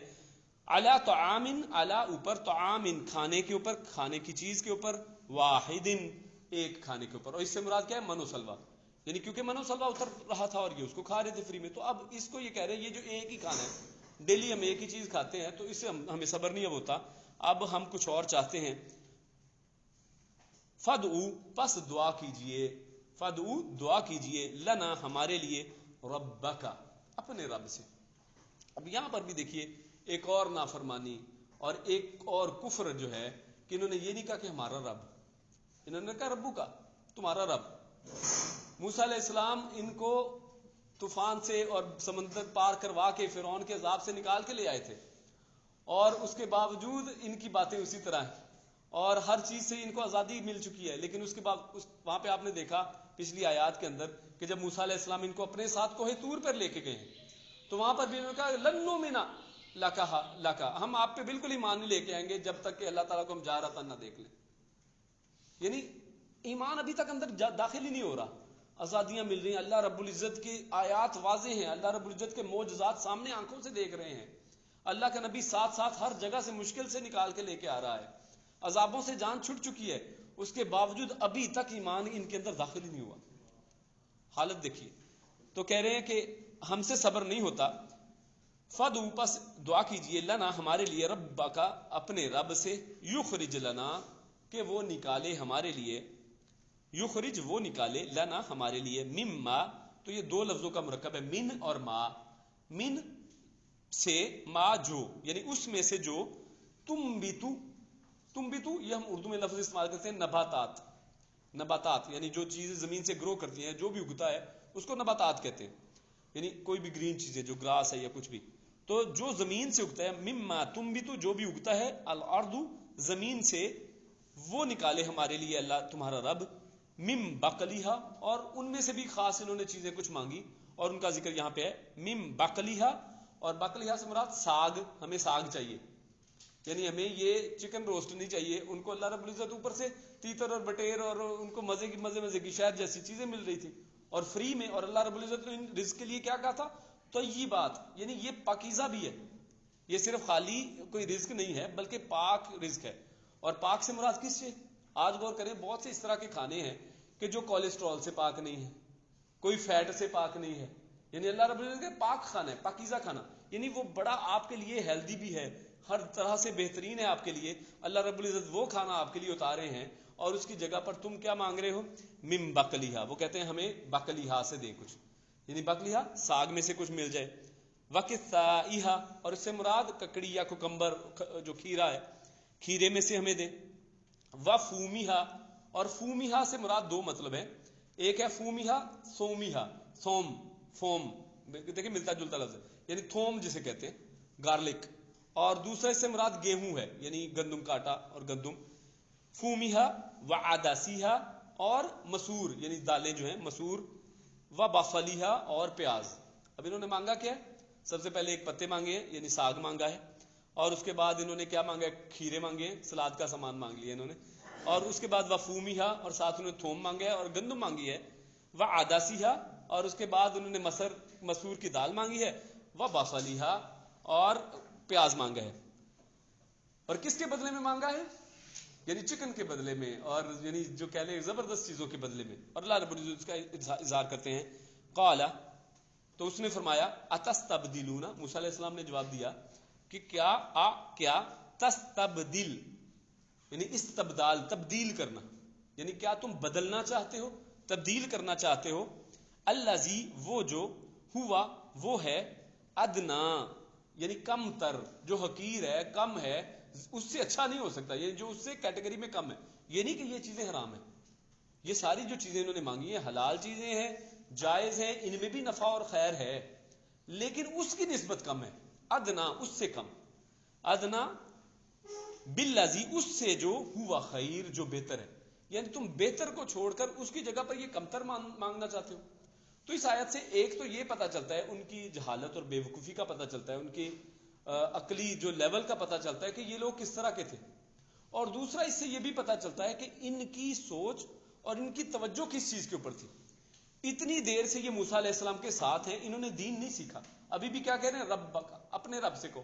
علی طعام، علی اوپر، طعام کھانے کے اوپر، کھانے کی چیز کے اوپر، واحد ایک کھانے کے اوپر. اور اس سے مراد کیا ہے؟ من و سلوہ، یعنی کیونکہ من و سلوہ اتر رہا تھا اور یہ اس کو کھا رہے تھے فری میں. تو اب اس کو یہ کہہ رہے ہیں یہ جو ایک ہی کھانا ہے، ڈیلی ہم ایک ہی چیز کھاتے ہیں، تو اس سے ہمیں صبر نہیں اب ہوتا، اب ہم کچھ اور چاہتے ہیں. فدعو، پس دعا کیجئے، فدعو دعا کیجئے، لنا ہمارے لیے، ربک اپنے رب سے. اب یہاں پر بھی دیکھیے ایک اور نافرمانی اور ایک اور کفر جو ہے کہ انہوں نے یہ نہیں کہا کہ ہمارا رب، انہوں نے کہا ربو کا، تمہارا رب. موسیٰ علیہ السلام ان کو طوفان سے اور سمندر پار کروا کے فرعون کے عذاب سے نکال کے لے آئے تھے، اور اس کے باوجود ان کی باتیں اسی طرح ہیں اور ہر چیز سے ان کو آزادی مل چکی ہے. لیکن اس کے بعد وہاں پہ آپ نے دیکھا پچھلی آیات کے اندر کہ جب موسیٰ علیہ السلام ان کو اپنے ساتھ کوہ طور پر لے کے گئے ہیں تو وہاں پر بھی انہوں نے کہا لن نؤمن لک، ہم آپ پہ بالکل ایمان نہیں لے کے آئیں گے جب تک کہ اللہ تعالیٰ کو ہم جا رہا تھا نہ دیکھ لیں. یعنی ایمان ابھی تک اندر داخل ہی نہیں ہو رہا. آزادیاں مل رہی ہیں، اللہ رب العزت کی آیات واضح ہیں، اللہ رب العزت کے معجزات سامنے آنکھوں سے دیکھ رہے ہیں، اللہ کا نبی ساتھ ساتھ ہر جگہ سے مشکل سے نکال کے لے کے آ رہا ہے، عذابوں سے جان چھٹ چکی ہے، اس کے باوجود ابھی تک ایمان ان کے اندر داخل ہی نہیں ہوا. حالت دیکھیے. تو کہہ رہے ہیں کہ ہم سے صبر نہیں ہوتا. فدعو، پس دعا کیجئے، لنا ہمارے لیے، ربک اپنے رب سے، یخرج لنا کہ وہ نکالے ہمارے لیے، یخرج وہ نکالے، لنا ہمارے لیے، مما، تو یہ دو لفظوں کا مرکب ہے، من اور ما. من سے، ما جو، یعنی اس میں سے جو، تنبتو یہ ہم اردو میں لفظ استعمال کرتے ہیں نباتات، نباتات یعنی جو چیزیں زمین سے گرو کرتی ہیں، جو بھی اگتا ہے اس کو نباتات کہتے ہیں، یعنی کوئی بھی گرین چیزیں جو گراس ہے یا کچھ بھی، تو جو زمین سے اگتا ہے، مما تنبتو جو بھی اگتا ہے، الارض زمین سے، وہ نکالے ہمارے لیے اللہ تمہارا رب، مم بقلیہا، اور ان میں سے بھی خاص انہوں نے چیزیں کچھ مانگی اور ان کا ذکر یہاں پہ ہے، مم بقلیہا. اور بقلیہا سے مراد ساگ، ہمیں ساگ چاہیے، یعنی ہمیں یہ چکن روسٹ نہیں چاہیے. ان کو اللہ رب العزت اوپر سے تیتر اور بٹیر اور ان کو مزے کی شہد جیسی چیزیں مل رہی تھی اور فری میں، اور اللہ رب العزت نے رزق کے لیے کیا کہا تھا؟ طیبات، یعنی یہ پاکیزہ بھی ہے، یہ صرف خالی کوئی رزق نہیں ہے بلکہ پاک رزق ہے. اور پاک سے مراد کس سے؟ آج غور کریں، بہت سے اس طرح کے کھانے ہیں کہ جو کولیسٹرول سے پاک نہیں ہے، کوئی فیٹ سے پاک نہیں ہے، یعنی اللہ رب العزت کے پاک کھانا ہے، پاکیزہ کھانا، یعنی وہ بڑا آپ کے لیے ہیلدی بھی ہے، ہر طرح سے بہترین ہے آپ کے لیے. اللہ رب العزت وہ کھانا آپ کے لیے اتارے ہیں اور اس کی جگہ پر تم کیا مانگ رہے ہو؟ مم بقلیہا، وہ کہتے ہیں ہمیں بقلیہا سے دیں کچھ، یعنی بقلیہا ساگ میں سے کچھ مل جائے. وقثائہا، اور اس سے مراد ککڑی یا کوکمبر جو کھیرا ہے، کھیرے میں سے ہمیں دیں. وفومیہا، اور فومیہا سے مراد دو مطلب ہے، ایک ہے فومیہا، سومیہا، سوم، فوم، دیکھیں ملتا جلتا لفظ ہے، یعنی تھوم جسے کہتے ہیں، گارلک. اور دوسرے سے مراد گیہوں ہے، یعنی گندم کا آٹا اور گندم. فومیہا وعدسیہا، اور مسور یعنی دالیں جو ہیں مسور. وبصلیہا، اور پیاز. اب انہوں نے مانگا کیا ہے؟ سب سے پہلے ایک پتے مانگے ہیں یعنی ساگ مانگا ہے، اور اس کے بعد انہوں نے کیا مانگا ہے؟ کھیرے مانگے ہیں، سلاد کا سامان مانگ لیا انہوں نے، اور اس کے بعد وفومیہا اور ساتھ انہوں نے تھوم مانگا ہے اور گندم مانگی ہے، وعدسیہا اور اس کے بعد انہوں نے مسور کی دال مانگی ہے، وبصلیہا اور پیاز مانگا ہے. اور کس کے بدلے میں مانگا ہے؟ یعنی چکن کے بدلے میں، اور یعنی جو کہہ لیں زبردست چیزوں کے بدلے میں. اور اللہ رب العزت اس کا اظہار کرتے ہیں، قال تو اس نے فرمایا اتستبدلون، موسیٰ علیہ السلام نے جواب دیا کہ کیا تستبدل یعنی استبدال تبدیل کرنا، یعنی کیا تم بدلنا چاہتے ہو، تبدیل کرنا چاہتے ہو، الذی وہ جو ہوا وہ ہے، ادنا یعنی کم تر، جو حقیر ہے کم ہے، اس سے اچھا نہیں ہو سکتا، یہ جو اس سے کیٹیگری میں کم ہے. یہ نہیں کہ یہ چیزیں حرام ہیں، یہ ساری جو چیزیں انہوں نے مانگی ہیں حلال چیزیں ہیں، جائز ہیں، ان میں بھی نفع اور خیر ہے، لیکن اس کی نسبت کم ہے. ادنا اس سے کم، ادنا بالذی اس سے جو ہوا خیر جو بہتر ہے، یعنی تم بہتر کو چھوڑ کر اس کی جگہ پر یہ کمتر مانگنا چاہتے ہو. تو اس آیت سے ایک تو یہ پتا چلتا ہے ان کی جہالت اور بے وقوفی کا پتا چلتا ہے، ان کی عقلی جو لیول کا پتا چلتا ہے کہ یہ لوگ کس طرح کے تھے. اور دوسرا اس سے یہ بھی پتا چلتا ہے کہ ان کی سوچ اور ان کی توجہ کس چیز کے اوپر تھی. اتنی دیر سے یہ موسیٰ علیہ السلام کے ساتھ ہیں، انہوں نے دین نہیں سیکھا، ابھی بھی کیا کہہ رہے ہیں؟ رب اپنے رب سے کو،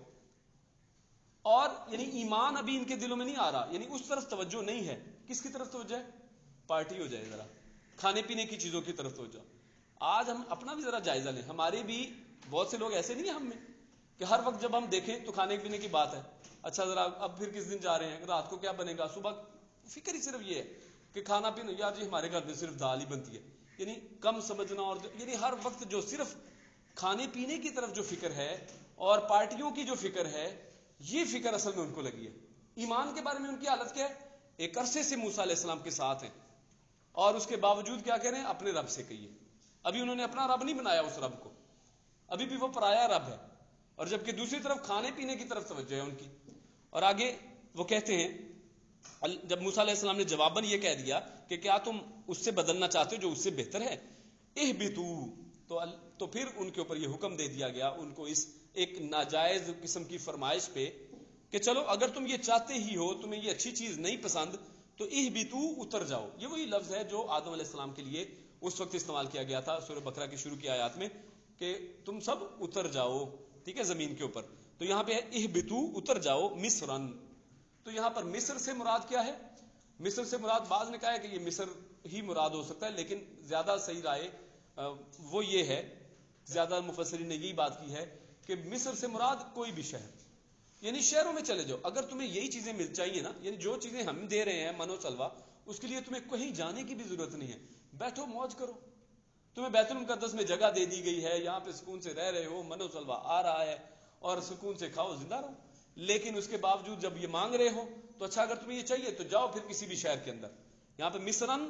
اور یعنی ایمان ابھی ان کے دلوں میں نہیں آ رہا، یعنی اس طرف توجہ نہیں ہے. کس کی طرف توجہ ہے؟ پارٹی ہو جائے ذرا، کھانے پینے کی چیزوں کی طرف توجہ. آج ہم اپنا بھی ذرا جائزہ لیں، ہمارے بھی بہت سے لوگ ایسے نہیں ہیں ہم میں کہ ہر وقت جب ہم دیکھیں تو کھانے پینے کی بات ہے. اچھا ذرا اب پھر کس دن جا رہے ہیں، رات کو کیا بنے گا، صبح فکر ہی صرف یہ ہے کہ کھانا پینا، یار جی ہمارے گھر میں صرف دال ہی بنتی ہے، یعنی کم سمجھنا. اور یعنی ہر وقت جو صرف کھانے پینے کی طرف جو فکر ہے اور پارٹیوں کی جو فکر ہے، یہ فکر اصل میں ان کو لگی ہے. ایمان کے بارے میں ان کی حالت کیا ہے؟ ایک عرصے سے موسیٰ علیہ السلام کے ساتھ ہیں اور اس کے باوجود کیا کہہ رہے ہیں؟ اپنے رب سے کہیے. ابھی انہوں نے اپنا رب نہیں بنایا اس رب کو، ابھی بھی وہ پرایا رب ہے. اور جبکہ دوسری طرف کھانے پینے کی طرف توجہ ہے ان کی. اور آگے وہ کہتے ہیں، جب موسیٰ علیہ السلام نے جواباً یہ کہہ دیا کہ کیا تم اس سے بدلنا چاہتے ہو جو اس سے بہتر ہے، اہبطوا، تو پھر ان کے اوپر یہ حکم دے دیا گیا ان کو اس ایک ناجائز قسم کی فرمائش پہ کہ چلو اگر تم یہ چاہتے ہی ہو، تمہیں یہ اچھی چیز نہیں پسند، تو اہبطوا اتر جاؤ. یہ وہی لفظ ہے جو آدم علیہ السلام کے لیے اس وقت استعمال کیا گیا تھا سورہ بقرہ کی شروع کی آیات میں کہ تم سب اتر جاؤ، ٹھیک ہے، زمین کے اوپر. تو یہاں پہ ہے اہبطوا اتر جاؤ مصرن. تو یہاں پر مصر سے مراد کیا ہے؟ مصر سے مراد بعض نے کہا ہے کہ یہ مصر ہی مراد ہو سکتا ہے، لیکن زیادہ صحیح رائے وہ یہ ہے، زیادہ مفسرین نے یہی بات کی ہے کہ مصر سے مراد کوئی بھی شہر، یعنی شہروں میں چلے جاؤ. اگر تمہیں یہی چیزیں مل چاہیے نا، یعنی جو چیزیں ہم دے رہے ہیں من و سلوا، اس کے لیے تمہیں کہیں جانے کی بھی ضرورت نہیں ہے، بیٹھو موج کرو. تمہیں بیت المقدس میں جگہ دے دی گئی ہے، یہاں پہ سکون سے رہ رہے ہو، من و سلوا آ رہا ہے اور سکون سے کھاؤ زندہ رہو. لیکن اس کے باوجود جب یہ مانگ رہے ہو تو اچھا اگر تمہیں یہ چاہیے تو جاؤ پھر کسی بھی شہر کے اندر. یہاں پہ مصرن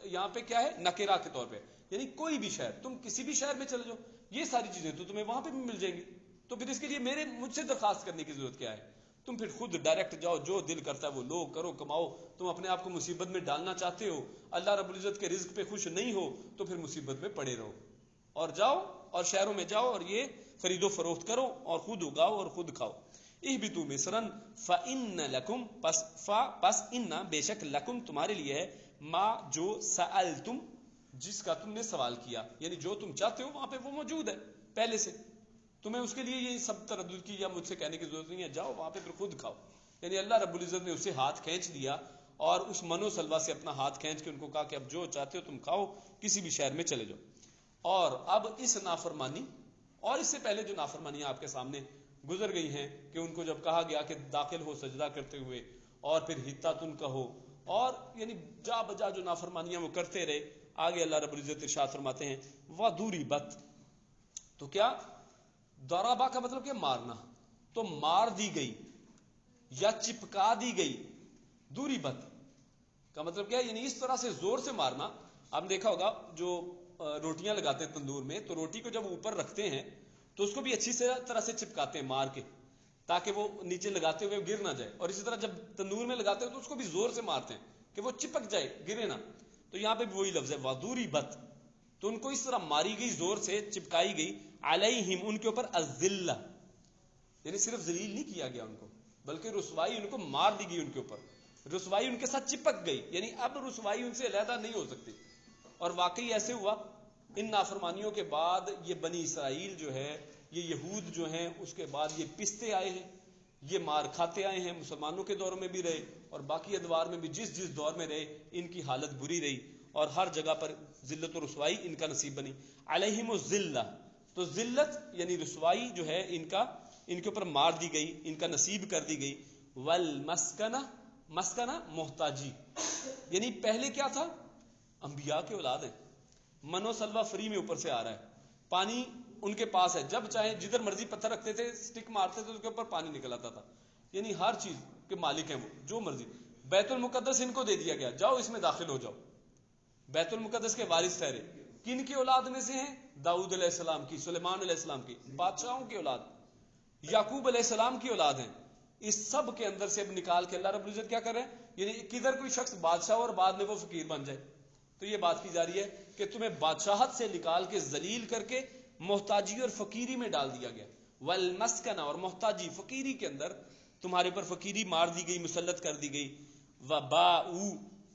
یہاں پہ کیا ہے؟ نکرہ کے طور پہ، یعنی کوئی بھی شہر، تم کسی بھی شہر میں چلے جاؤ، یہ ساری چیزیں تو تمہیں وہاں پہ بھی مل جائیں گی. تو پھر اس کے لیے مجھ سے درخواست کرنے کی ضرورت کیا ہے؟ تم پھر خود ڈائریکٹ جاؤ، جو دل کرتا ہے وہ لو، کرو، کماؤ. تم اپنے آپ کو مصیبت میں ڈالنا چاہتے ہو، اللہ رب العزت کے رزق پہ خوش نہیں ہو، تو پھر مصیبت میں پڑے رہو. اور جاؤ اور شہروں میں جاؤ اور یہ خرید و فروخت کرو اور خود اگاؤ اور خود کھاؤ. اہبطوا مصرا فإن لکم پس ان بے شک لکم تمہارے لیے ہے، ما جو سألتم جس کا تم نے سوال کیا، یعنی جو تم چاہتے ہو وہاں پہ وہ موجود ہے پہلے سے. تمہیں اس کے لیے یہ سب تردد کی یا مجھ سے کہنے کی ضرورت نہیں ہے، جاؤ وہاں پہ پھر خود کھاؤ. یعنی اللہ رب العزت نے اسے ہاتھ کھینچ دیا اور اس منو سلوا سے اپنا ہاتھ کھینچ کے ان کو کہا کہ اب جو چاہتے ہو تم کھاؤ، کسی بھی شہر میں چلے جاؤ. اور اب اس نافرمانی اور اس سے پہلے جو نافرمانیاں آپ کے سامنے گزر گئی ہیں کہ ان کو جب کہا گیا کہ داخل ہو سجدہ کرتے ہوئے اور پھر حتاتن کہو، اور یعنی جا بجا جو نافرمانیاں وہ کرتے رہے. آگے اللہ رب العزت ارشاد فرماتے ہیں وَضُرِبَتْ، تو کیا ضربہ کا مطلب کیا؟ مارنا. تو مار دی گئی یا چپکا دی گئی. ضُرِبَتْ کا مطلب کیا ہے؟ یعنی اس طرح سے زور سے مارنا. آپ نے دیکھا ہوگا جو روٹیاں لگاتے ہیں تندور میں، تو روٹی کو جب اوپر رکھتے ہیں تو اس کو بھی اچھی طرح سے چپکاتے ہیں مار کے، تاکہ وہ نیچے لگاتے ہوئے گر نہ جائے. اور اسی طرح جب تندور میں لگاتے ہیں تو اس کو بھی زور سے مارتے ہیں کہ وہ چپک جائے، گرے نہ. تو یہاں پہ بھی وہی لفظ ہے وَضُرِبَتْ. تو ان کو اس طرح ماری گئی، زور سے چپکائی گئی. علیہم ان کے اوپر الذلہ، یعنی صرف ذلیل نہیں کیا گیا ان کو، بلکہ رسوائی ان کو مار دی گئی، ان کے اوپر رسوائی ان کے ساتھ چپک گئی، یعنی اب رسوائی ان سے علیحدہ نہیں ہو سکتی۔ اور واقعی ایسے ہوا، ان نافرمانیوں کے بعد یہ بنی اسرائیل جو ہے، یہ یہود جو ہیں، اس کے بعد یہ پستے آئے ہیں، یہ مار کھاتے آئے ہیں، مسلمانوں کے دور میں بھی رہے اور باقی ادوار میں بھی جس جس دور میں رہے ان کی حالت بری رہی اور ہر جگہ پر ذلت و رسوائی ان کا نصیب بنی۔ علیہم الذلہ، تو ذلت یعنی رسوائی جو ہے ان کے اوپر مار دی گئی، ان کا نصیب کر دی گئی۔ والمسکنہ، مسکنہ محتاجی، یعنی پہلے کیا تھا، انبیاء کے اولاد ہیں، منو سلوا فری میں اوپر سے آ رہا ہے، پانی ان کے پاس ہے، جب چاہے جدھر مرضی پتھر رکھتے تھے، سٹک مارتے تھے، اس کے اوپر پانی نکل آتا تھا، یعنی ہر چیز کے مالک ہیں وہ، جو مرضی۔ بیت المقدس ان کو دے دیا گیا، جاؤ اس میں داخل ہو جاؤ، بیت المقدس کے وارث ٹھہرے۔ کن کی اولاد میں سے ہیں؟ داؤد علیہ السلام کی، سلیمان علیہ السلام کی، بادشاہوں کی اولاد، یعقوب علیہ السلام کی اولاد ہیں۔ اس سب کے اندر سے اب نکال کے اللہ رب العزت کیا کر رہے ہیں، یعنی کدھر کوئی شخص بادشاہ اور بعد میں وہ فقیر بن جائے، تو یہ بات کی جا رہی ہے کہ تمہیں بادشاہت سے نکال کے ذلیل کر کے محتاجی اور فقیری میں ڈال دیا گیا۔ والمسکنہ، اور محتاجی فقیری کے اندر تمہارے پر فقیری مار دی گئی، مسلط کر دی گئی۔ وباؤ،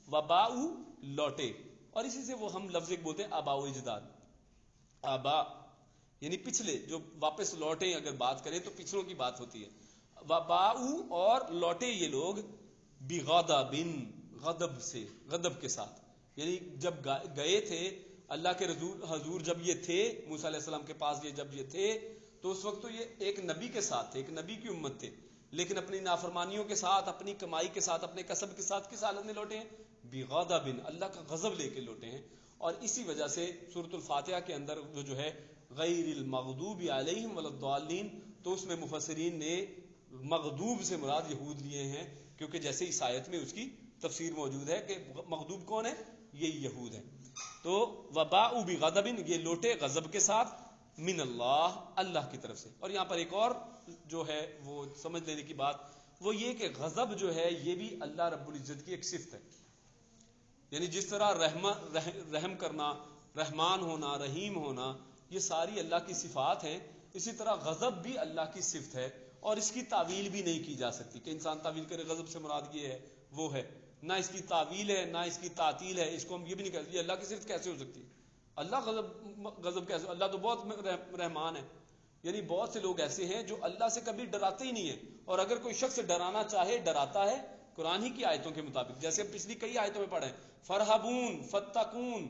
وباؤ لوٹے، اور اسی سے وہ ہم لفظ ایک بولتے ہیں آباء و اجداد، آبا یعنی پچھلے، جو واپس لوٹے، اگر بات کریں تو پچھلوں کی بات ہوتی ہے۔ وباؤ، اور لوٹے یہ لوگ، بغضب، غضب سے، غضب کے ساتھ، یعنی جب گئے تھے اللہ کے حضور، جب یہ تھے موسیٰ علیہ السلام کے پاس، جب یہ تھے تو اس وقت تو یہ ایک نبی کے ساتھ تھے، ایک نبی کی امت تھے، لیکن اپنی نافرمانیوں کے ساتھ، اپنی کمائی کے ساتھ، اپنے کسب کے ساتھ کس حالت میں لوٹے ہیں؟ بغضب، اللہ کا غضب لے کے لوٹے ہیں۔ اور اسی وجہ سے سورۃ الفاتحہ کے اندر وہ جو ہے غیر المغضوب علیہم ولا الضالین، تو اس میں مفسرین نے مغضوب سے مراد یہود لیے ہیں، کیونکہ جیسے اس آیت میں اس کی تفسیر موجود ہے کہ مغضوب کون ہے، یہ یہود ہیں۔ تو وباء بغضب، یہ لوٹے غضب کے ساتھ، من اللہ، اللہ کی طرف سے۔ اور یہاں پر ایک اور جو ہے وہ سمجھ لینے کی بات، وہ یہ کہ غضب جو ہے یہ بھی اللہ رب العزت کی ایک صفت ہے، یعنی جس طرح رحم کرنا، رحمان ہونا، رحیم ہونا، یہ ساری اللہ کی صفات ہیں، اسی طرح غضب بھی اللہ کی صفت ہے، اور اس کی تعویل بھی نہیں کی جا سکتی کہ انسان تعویل کرے غضب سے مراد یہ ہے وہ ہے، نہ اس کی تعویل ہے نہ اس کی تعطیل ہے، اس کو ہم یہ بھی نہیں کہتے یہ اللہ کی صفت کیسے ہو سکتی ہے، اللہ غضب کیسے، اللہ تو بہت رحمان ہے۔ یعنی بہت سے لوگ ایسے ہیں جو اللہ سے کبھی ڈراتے ہی نہیں ہیں، اور اگر کوئی شخص ڈرانا چاہے ڈراتا ہے قرآن ہی کی آیتوں کے مطابق، جیسے ہم پچھلی کئی آیتوں میں پڑھے ہیں، فرحبون، فتقون،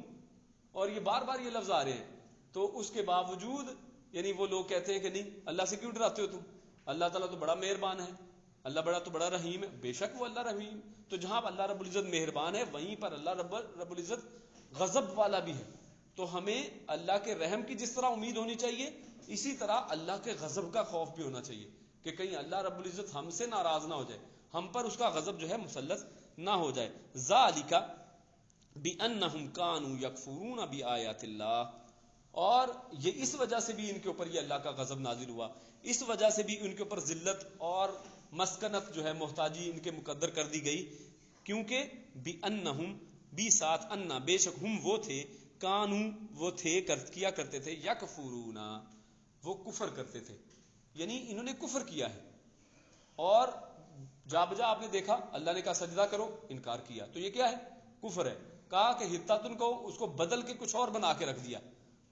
اور یہ بار بار یہ لفظ آ رہے ہیں، تو اس کے باوجود یعنی وہ لوگ کہتے ہیں کہ نہیں اللہ سے کیوں ڈراتے ہو تم، اللہ تعالیٰ تو بڑا مہربان ہے، اللہ بڑا رحیم ہے۔ بے شک وہ اللہ رحیم، تو جہاں اللہ رب العزت مہربان ہے وہیں پر اللہ رب العزت غضب والا بھی ہے، تو ہمیں اللہ کے رحم کی جس طرح امید ہونی چاہیے، اسی طرح اللہ کے غضب کا خوف بھی ہونا چاہیے کہ کہیں اللہ رب العزت ہم سے ناراض نہ ہو جائے، ہم پر اس کا غضب جو ہے مسلط نہ ہو جائے۔ ذالک بأنہم کانوا یکفرون بآیات اللہ، اور یہ اس وجہ سے بھی ان کے اوپر یہ اللہ کا غضب نازل ہوا، اس وجہ سے بھی ان کے اوپر ذلت اور مسکنت جو ہے محتاجی ان کے مقدر کر دی گئی، کیونکہ بأنہم، بھی ساتھ انا، بے شک ہم وہ تھے، کانو وہ تھے، کیا کرتے تھے، یکفرون وہ کفر کرتے تھے، یعنی انہوں نے کفر کیا ہے، اور جا بجا آپ نے دیکھا اللہ نے کہا سجدہ کرو، انکار کیا، تو یہ کیا ہے؟ کفر ہے۔ کہا کہ حتتن کو اس کو بدل کے کچھ اور بنا کے رکھ دیا،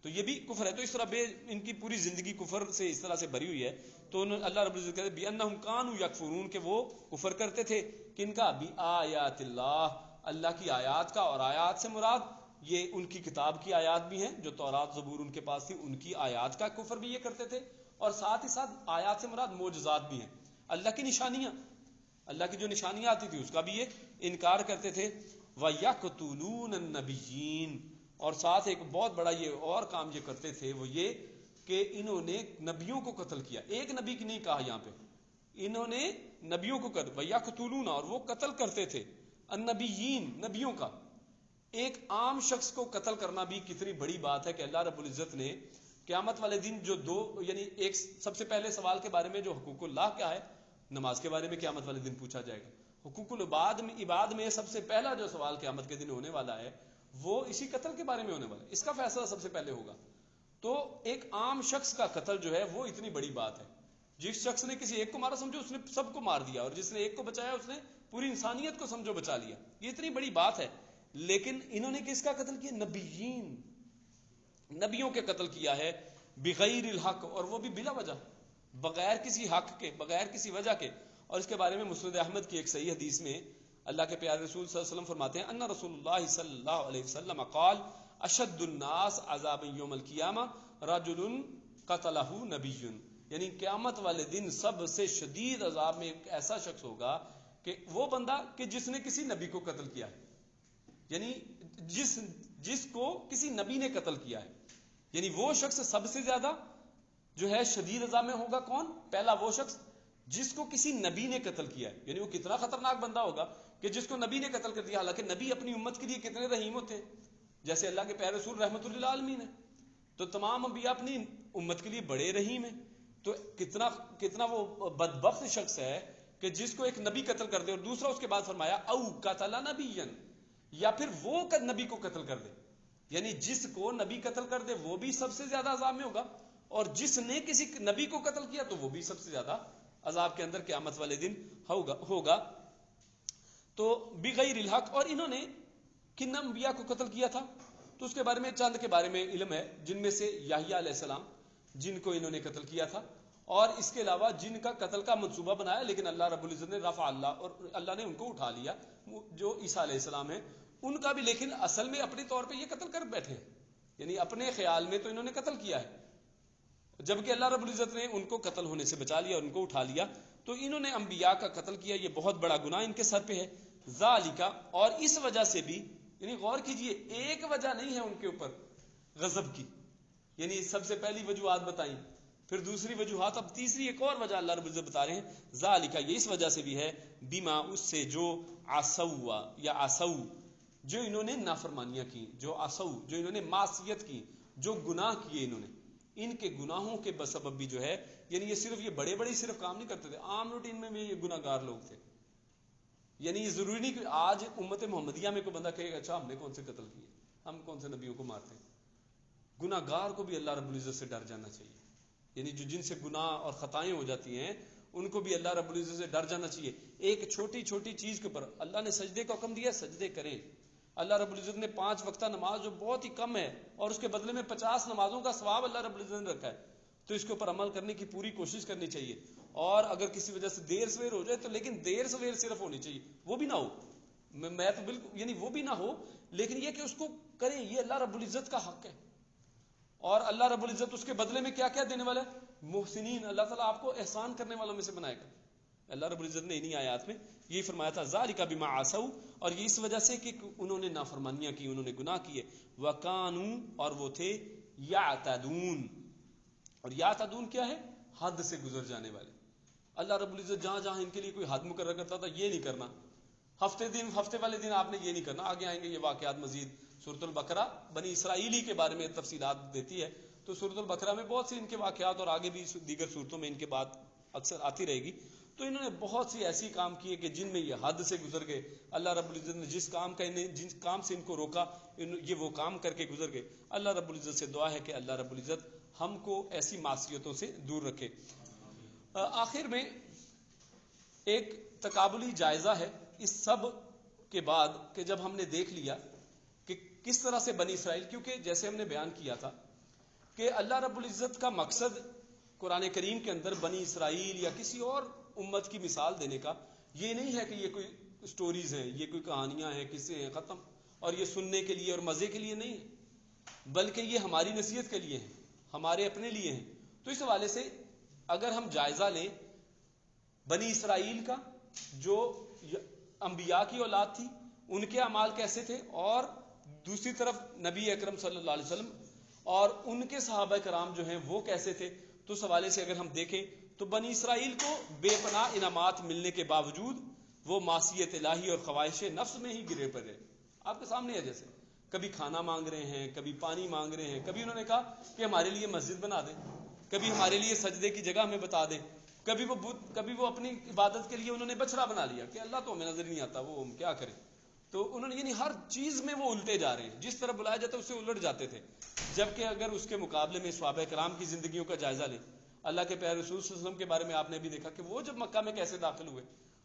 تو یہ بھی کفر ہے۔ تو اس طرح ان کی پوری زندگی کفر سے اس طرح سے بھری ہوئی ہے، تو اللہ رب العزت کہتے ہیں بِأَنَّهُمْ كَانُوا يَكْفُرُونَ کہ وہ کفر کرتے تھے، کن کا؟ بِآیاتِ اللہ، اللہ کی آیات کا، اور آیات سے مراد یہ ان کی کتاب کی آیات بھی ہیں جو تورات زبور ان کے پاس تھی، ان کی آیات کا کفر بھی یہ کرتے تھے، اور ساتھ ہی ساتھ آیات سے مراد معجزات بھی ہیں، اللہ کی نشانیاں، اللہ کی جو نشانیاں آتی تھی اس کا بھی یہ انکار کرتے تھے۔ وَيَقْتُلُونَ النَّبِيِّينَ، اور ساتھ ایک بہت بڑا یہ اور کام یہ کرتے تھے، وہ یہ کہ انہوں نے نبیوں کو قتل کیا، ایک نبی کی نہیں کہا یہاں پہ، انہوں نے نبیوں کو قتل، وَيَقْتُلُونَ اور وہ قتل کرتے تھے، النبیین نبیوں کا۔ ایک عام شخص کو قتل کرنا بھی کتنی بڑی بات ہے کہ اللہ رب العزت نے قیامت والے دن جو دو، یعنی ایک سب سے پہلے سوال کے بارے میں جو حقوق اللہ کیا ہے، نماز کے بارے میں قیامت والے دن پوچھا جائے گا۔ حقوق العباد میں سب سے پہلا جو سوال قیامت کے دن ہونے والا ہے وہ اسی قتل کے بارے میں ہونے والا ہے، اس کا فیصلہ سب سے پہلے ہوگا۔ تو ایک عام شخص کا قتل جو ہے وہ اتنی بڑی بات ہے. جس شخص نے کسی ایک کو مارا سمجھو اس نے سب کو مار دیا, اور جس نے ایک کو بچایا اس نے پوری انسانیت کو سمجھو بچا لیا. یہ اتنی بڑی بات ہے. لیکن انہوں نے کس کا قتل کیا؟ نبیین, نبیوں کے قتل کیا ہے, بغیر الحق, اور وہ بھی بلا وجہ, بغیر کسی حق کے, بغیر کسی وجہ کے. اور اس کے بارے میں مسند احمد کی ایک صحیح حدیث میں اللہ کے پیارے رسول صلی اللہ علیہ وسلم فرماتے ہیں ان رسول اللہ صلی اللہ علیہ وسلم قال اشد الناس عذاب یوم القیامہ رجل قتلہ نبی, یعنی قیامت والے دن سب سے شدید عذاب میں ایک ایسا شخص ہوگا کہ وہ بندہ کہ جس نے کسی نبی کو قتل کیا ہے, یعنی جس کو کسی نبی نے قتل کیا ہے. یعنی وہ شخص سب سے زیادہ جو ہے شدید عذاب میں ہوگا. کون؟ پہلا وہ شخص جس کو کسی نبی نے قتل کیا ہے. یعنی وہ کتنا خطرناک بندہ ہوگا کہ جس کو نبی نے قتل کر دیا. حالانکہ نبی اپنی امت کے لیے کتنے رحیم ہوتے ہیں, جیسے اللہ کے پیارے رسول رحمت اللہ عالمین ہے, تو تمام انبیاء اپنی امت کے لیے بڑے رحیم ہیں. تو کتنا وہ بدبخت شخص ہے کہ جس کو ایک نبی قتل کر دے. اور دوسرا اس کے بعد فرمایا او قتل نبیا, یا پھر وہ نبی کو قتل کر دے. یعنی جس کو نبی قتل کر دے وہ بھی سب سے زیادہ عذاب میں ہوگا, اور جس نے کسی نبی کو قتل کیا تو وہ بھی سب سے زیادہ عذاب کے اندر قیامت والے دن ہوگا. تو بغیر الحق, اور انہوں نے کن انبیاء کو قتل کیا تھا تو اس کے بارے میں چند کے بارے میں علم ہے, جن میں سے یحییٰ علیہ السلام جن کو انہوں نے قتل کیا تھا, اور اس کے علاوہ جن کا قتل کا منصوبہ بنایا لیکن اللہ رب العزت نے رفع اللہ, اور اللہ نے ان کو اٹھا لیا, جو عیسیٰ علیہ السلام ہیں ان کا بھی, لیکن اصل میں اپنے طور پہ یہ قتل کر بیٹھے ہیں. یعنی اپنے خیال میں تو انہوں نے قتل کیا ہے, جبکہ اللہ رب العزت نے ان کو قتل ہونے سے بچا لیا اور ان کو اٹھا لیا. تو انہوں نے انبیاء کا قتل کیا, یہ بہت بڑا گناہ ان کے سر پہ ہے. ذالک, اور اس وجہ سے بھی, یعنی غور کیجئے ایک وجہ نہیں ہے ان کے اوپر غضب کی, یعنی سب سے پہلی وجوہات بتائیں, پھر دوسری وجوہات, اب تیسری ایک اور وجہ اللہ رب العزت بتا رہے ہیں. ذالک, یہ اس وجہ سے بھی ہے, بما, اس سے, جو عصوا یا عصو, جو انہوں نے نافرمانیاں کی, جو عصو, جو انہوں نے معصیت کی, جو گناہ کیے انہوں نے, ان کے گناہوں کے بسبب بھی جو ہے, یعنی یہ صرف یہ بڑے بڑے صرف کام نہیں کرتے تھے, عام روٹین میں بھی یہ گناہ گار لوگ تھے. یعنی یہ ضروری نہیں کہ آج امت محمدیہ میں کوئی بندہ کہے اچھا ہم نے کون سے قتل کیے, ہم کون سے نبیوں کو مارتے ہیں. گناہ گار کو بھی اللہ رب العزت سے ڈر جانا چاہیے, یعنی جو جن سے گناہ اور خطائیں ہو جاتی ہیں ان کو بھی اللہ رب العزت سے ڈر جانا چاہیے. ایک چھوٹی چھوٹی چیز کے اوپر اللہ نے سجدے کا حکم دیا, سجدے کریں. اللہ رب العزت نے 5 وقتہ نماز جو بہت ہی کم ہے اور اس کے بدلے میں 50 نمازوں کا ثواب اللہ رب العزت نے رکھا ہے, تو اس کے اوپر عمل کرنے کی پوری کوشش کرنی چاہیے. اور اگر کسی وجہ سے دیر سویر ہو جائے تو لیکن دیر سویر صرف ہونی چاہیے, وہ بھی نہ ہو, میں تو بالکل یعنی وہ بھی نہ ہو, لیکن یہ کہ اس کو کریں, یہ اللہ رب العزت کا حق ہے. اور اللہ رب العزت اس کے بدلے میں کیا کیا دینے والا ہے؟ محسنین, اللہ تعالیٰ آپ کو احسان کرنے والوں میں سے بنائے گا. اللہ رب العزت نے انہی آیات میں یہ فرمایا تھا ذالک بما عصوا, اور یہ اس وجہ سے کہ انہوں نے نافرمانیاں کی, انہوں نے گناہ کیے. وکانوا, اور وہ تھے یعتدون, اور یعتدون کیا ہے؟ حد سے گزر جانے والے. اللہ رب العزت جہاں جہاں ان کے لیے کوئی حد مقرر کرتا تھا یہ نہیں کرنا, ہفتے والے دن آپ نے یہ نہیں کرنا. آگے آئیں گے یہ واقعات مزید. سورۃ البقرہ بنی اسرائیلی کے بارے میں تفصیلات دیتی ہے, تو سورۃ البقرہ میں بہت سی ان کے واقعات اور آگے بھی دیگر صورتوں میں ان کے بات اکثر آتی رہے گی. تو انہوں نے بہت سی ایسی کام کیے کہ جن میں یہ حد سے گزر گئے. اللہ رب العزت نے جس کام سے ان کو روکا یہ وہ کام کر کے گزر گئے. اللہ رب العزت سے دعا ہے کہ اللہ رب العزت ہم کو ایسی معصیتوں سے دور رکھے. آخر میں ایک تقابلی جائزہ ہے اس سب کے بعد کہ جب ہم نے دیکھ لیا کہ کس طرح سے بنی اسرائیل, کیونکہ جیسے ہم نے بیان کیا تھا کہ اللہ رب العزت کا مقصد قرآن کریم کے اندر بنی اسرائیل یا کسی اور امت کی مثال دینے کا یہ نہیں ہے کہ یہ کوئی سٹوریز ہیں, یہ کوئی کہانیاں ہیں, قصے ہیں, ختم, اور یہ سننے کے لیے اور مزے کے لیے نہیں ہے, بلکہ یہ ہماری نصیحت کے لیے ہیں, ہمارے اپنے لیے ہیں. تو اس حوالے سے اگر ہم جائزہ لیں بنی اسرائیل کا, جو انبیاء کی اولاد تھی, ان کے اعمال کیسے تھے, اور دوسری طرف نبی اکرم صلی اللہ علیہ وسلم اور ان کے صحابہ کرام جو ہیں وہ کیسے تھے, تو اس حوالے سے اگر ہم دیکھیں تو بنی اسرائیل کو بے پناہ انعامات ملنے کے باوجود وہ معصیت الہی اور خواہش نفس میں ہی گرے پڑے. آپ کے سامنے ہے, جیسے کبھی کھانا مانگ رہے ہیں, کبھی پانی مانگ رہے ہیں, کبھی انہوں نے کہا کہ ہمارے لیے مسجد بنا دیں, کبھی ہمارے لیے سجدے کی جگہ ہمیں بتا دیں, کبھی وہ اپنی عبادت کے لیے انہوں نے بچڑا بنا لیا کہ اللہ تو ہمیں نظر نہیں آتا, وہ ہم کیا کریں. تو انہوں نے یعنی ہر چیز میں وہ الٹے جا رہے ہیں، جس طرح بلایا جاتا ہے اسے الٹ جاتے تھے. جبکہ اگر اس کے مقابلے میں صحابہ کرام کی زندگیوں کا جائزہ لیں، اللہ کے پیارے رسول صلی اللہ علیہ وسلم کے بارے میں آپ نے بھی دیکھا کہ وہ جب مکہ میں کیسے داخل ہوئے،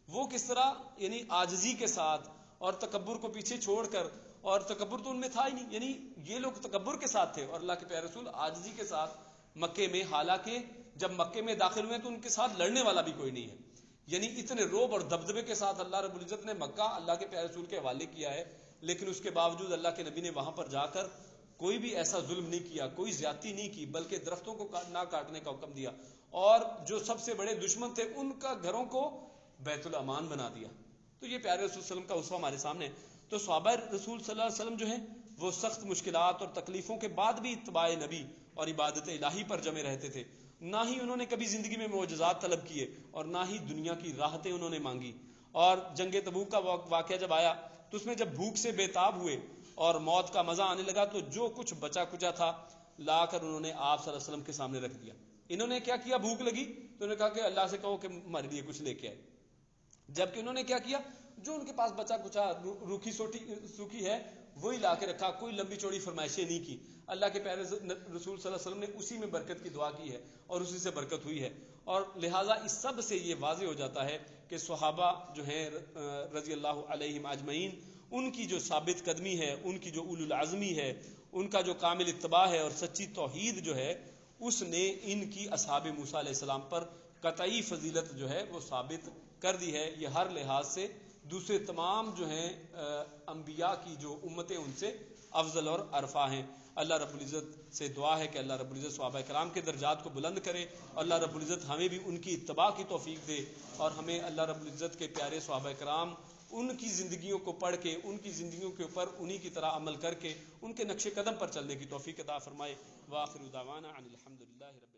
وہ کس طرح یعنی عاجزی کے ساتھ اور تکبر کو پیچھے چھوڑ کر، اور تکبر تو ان میں تھا ہی نہیں، یعنی یہ لوگ تکبر کے ساتھ تھے اور اللہ کے پیارے رسول عاجزی کے ساتھ مکے میں، حالانکہ جب مکے میں داخل ہوئے تو ان کے ساتھ لڑنے والا بھی کوئی نہیں ہے. یعنی اتنے روب اور دبدبے کے ساتھ اللہ رب العزت نے مکہ اللہ کے پیارے رسول کے حوالے کیا ہے، لیکن اس کے باوجود اللہ کے نبی نے وہاں پر جا کر کوئی بھی ایسا ظلم نہیں کیا، کوئی زیادتی نہیں کی، بلکہ درختوں کو نہ کاٹنے کا حکم دیا، اور جو سب سے بڑے دشمن تھے ان کا گھروں کو بیت الامان بنا دیا. تو یہ پیارے رسول صلی اللہ علیہ وسلم کا اسوہ ہمارے سامنے. تو صحابہ رسول صلی اللہ علیہ وسلم جو ہیں وہ سخت مشکلات اور تکلیفوں کے بعد بھی اتباع نبی اور عبادت الہی پر جمے رہتے تھے. نہ ہی انہوں نے کبھی زندگی میں معجزات طلب کیے اور نہ ہی دنیا کی راحتیں انہوں نے مانگی. اور جنگ تبوک کا واقعہ جب آیا تو اس میں جب بھوک سے بے تاب ہوئے اور موت کا مزہ آنے لگا تو جو کچھ بچا کچا تھا لا کر انہوں نے آپ صلی اللہ علیہ وسلم کے سامنے رکھ دیا. انہوں نے کیا کیا؟ بھوک لگی تو انہوں نے کہا کہ اللہ سے کہو کہ ہمارے لیے کچھ لے کے آئے. جبکہ انہوں نے کیا کیا؟ جو ان کے پاس بچا کچا روکھی سوکھی ہے وہی لا کے رکھا، کوئی لمبی چوڑی فرمائشیں نہیں کی. اللہ کے پیارے رسول صلی اللہ علیہ وسلم نے اسی میں برکت کی دعا کی ہے اور اسی سے برکت ہوئی ہے. اور لہٰذا اس سب سے یہ واضح ہو جاتا ہے کہ صحابہ جو ہیں رضی اللہ علیہم اجمعین، ان کی جو ثابت قدمی ہے، ان کی جو اولو العزمی ہے، ان کا جو کامل اتباع ہے اور سچی توحید جو ہے، اس نے ان کی اصحاب موسیٰ علیہ السلام پر قطعی فضیلت جو ہے وہ ثابت کر دی ہے. یہ ہر لحاظ سے دوسرے تمام جو ہیں انبیاء کی جو امتیں ان سے افضل اور ارفع ہیں. اللہ رب العزت سے دعا ہے کہ اللہ رب العزت صحابہ کرام کے درجات کو بلند کرے. اللہ رب العزت ہمیں بھی ان کی اتباع کی توفیق دے اور ہمیں اللہ رب العزت کے پیارے صحابہ کرام ان کی زندگیوں کو پڑھ کے، ان کی زندگیوں کے اوپر انہی کی طرح عمل کر کے ان کے نقش قدم پر چلنے کی توفیق عطا فرمائے. وآخر دعوانا ان الحمد للہ رب